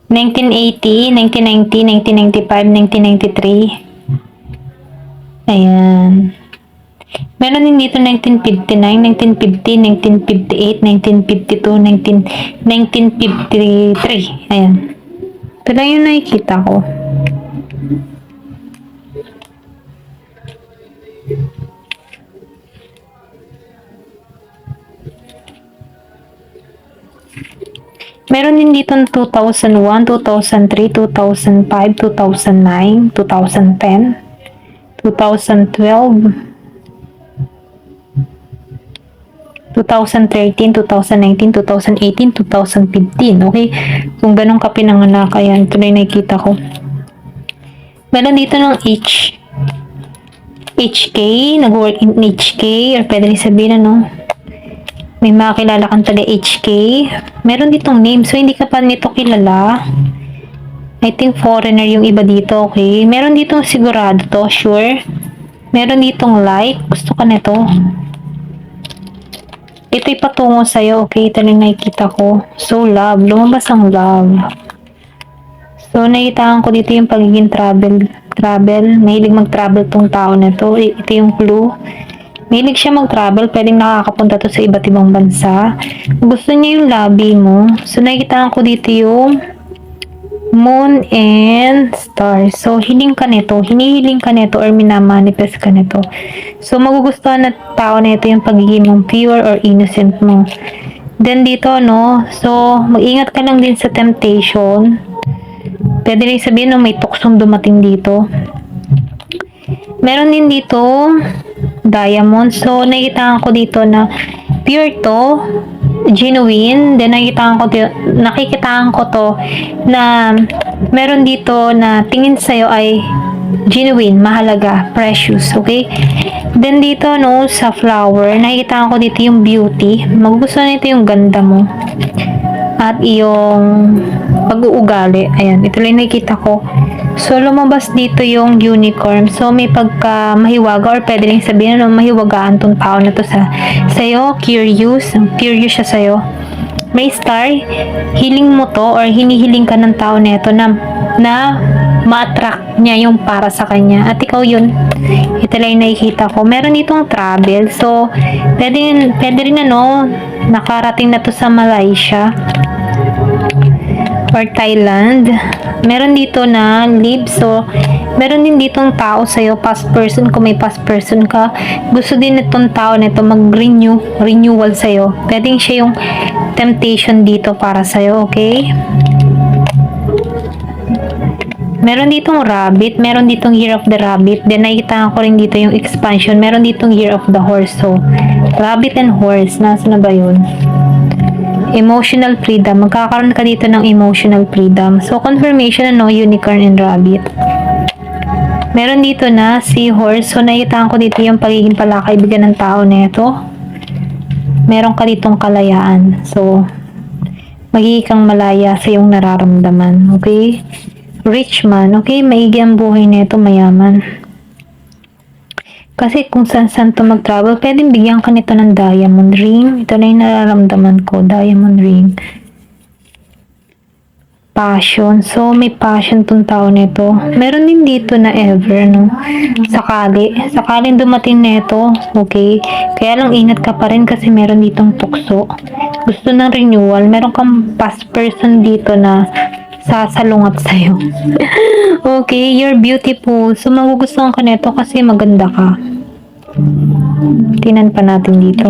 1980, 1990, 1995, 1993. Ayan. Meron din dito 1959, 1950, 1958, 1952, 1953. Ayan. Ito lang yung nakikita ko. Meron din dito 2001, 2003, 2005, 2009, 2010, 2012, 2013, 2019, 2018, 2015. Okay? Kung ganun ka pinanganak, ayan, ito na yung nakikita ko. Meron dito ng HK, nag-work in HK, or pwede rin sabihin, ano, may makakilala kang taga HK. Meron ditong name, so hindi ka pa nito kilala. I think foreigner yung iba dito, okay? Meron ditong sigurado to, sure. Meron ditong like, gusto ka nito. Ito'y patungo sa'yo, okay? Ito lang nakikita ko. So, love. Lumabas ang love. So, nakitaan ko dito yung pagiging travel. Mahilig mag-travel tong tao na to. Ito yung clue. Mahilig siya mag-travel, pwedeng nakakapunta to sa iba't ibang bansa. Gusto niya yung labi mo. So, nakikita ko dito yung moon and stars. So, hinihiling ka nito or minamanifest ka nito. So, magugustuhan na tao na ito yung pagiging mong pure or innocent mo. Then, dito, no? So, mag-ingat ka lang din sa temptation. Pwede rin sabihin, no, may tuksong dumating dito. Meron din dito diamond. So, nakikita ko dito na pure to, genuine. Then, nakikitaan ko to na meron dito na tingin sa'yo ay genuine, mahalaga, precious, okay? Then, dito, no, sa flower, nakikitaan ko dito yung beauty. Magugustuhan nito yung ganda mo. At yung pag-uugali. Ayan, ito lang nakikita ko. So, lumabas dito yung unicorn. So, may pagka mahiwaga or pwede rin sabihin na mahiwagaan tong tao na to sa'yo. Curious siya sa'yo. May star, hiling mo to or hinihiling ka ng tao na ito na ma-attract niya yung para sa kanya. At ikaw yun. Ito lang yung nakikita ko. Meron ditong travel. So, pwede rin ano, nakarating na to sa Malaysia or Thailand. Meron dito na live. So, meron din ditong tao sa'yo, past person. Kung may past person ka, gusto din itong tao na ito renewal sa'yo. Pwedeng siya yung temptation dito para sa'yo, okay? Meron ditong rabbit, meron ditong year of the rabbit. Then, nakikita ko rin dito yung expansion. Meron ditong year of the horse. So, rabbit and horse. Nasa na ba yun? Emotional freedom. Magkakaroon ka dito ng emotional freedom. So, confirmation na no, unicorn and rabbit. Meron dito na seahorse. So, nakita ko dito yung pagiging palakaibigan ng tao na ito. Meron ka ditong kalayaan. So, magiging kang malaya sa iyong nararamdaman. Okay? Rich man. Okay? Maigi ang buhay na ito. Mayaman. Kasi kung saan to mag-travel, pwedeng bigyan ka nito ng diamond ring. Ito na yung nararamdaman ko, diamond ring. Passion. So, may passion tong tao nito. Meron din dito na ever, no? Sakaling dumating nito, okay? Kaya lang ingat ka pa rin kasi meron ditong tukso. Gusto ng renewal. Meron kang past person dito na sasalungat sa'yo. Okay, you're beautiful. So, magugustuhan ka nito kasi maganda ka. Tinan pa natin dito.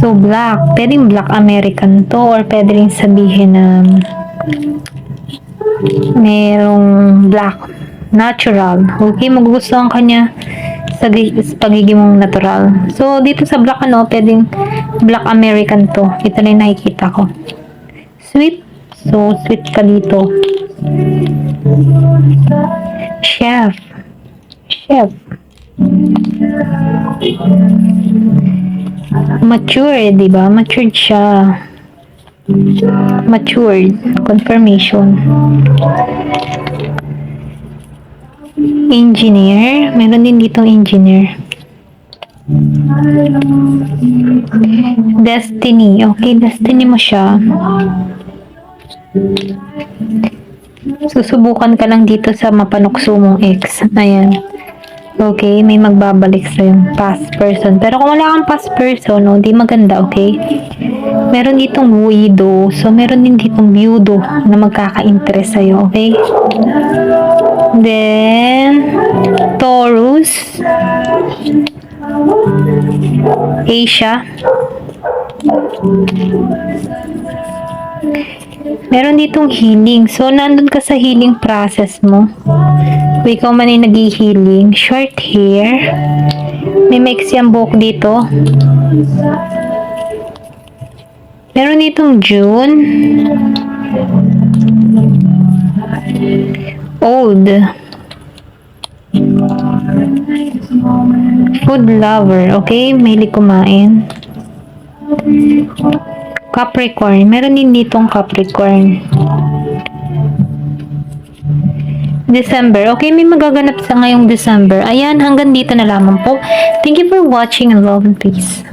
So, black. Pwedeng black American to or pwede rin sabihin na merong black natural. Okay, magugustuhan ka niya sa pagiging mong natural. So, dito sa black ano, pwedeng black American to. Ito na yung nakikita ko. Sweet. So, sweet ka dito. Chef. Mature, di ba? Matured siya. Matured. Confirmation. Engineer. Meron din ditong engineer. Destiny. Okay, destiny mo siya. Susubukan ka lang dito sa mapanukso mong ex. Ayan. Okay, may magbabalik sa'yo. Past person. Pero kung wala kang past person, no, di maganda, okay? Meron ditong widow. So, meron din ditong viudo na magkaka-interest sa'yo, okay? Then, Taurus. Asia. Meron ditong healing. So, nandun ka sa healing process mo. Kung ikaw man ay nag-healing. Short hair. May maiksi ang buhok dito. Meron ditong June. Old. Food lover. Okay? Mahilig kumain. Capricorn. Meron din ditong Capricorn. December. Okay, may magaganap sa ngayong December. Ayan, hanggang dito na lamang po. Thank you for watching and love and peace.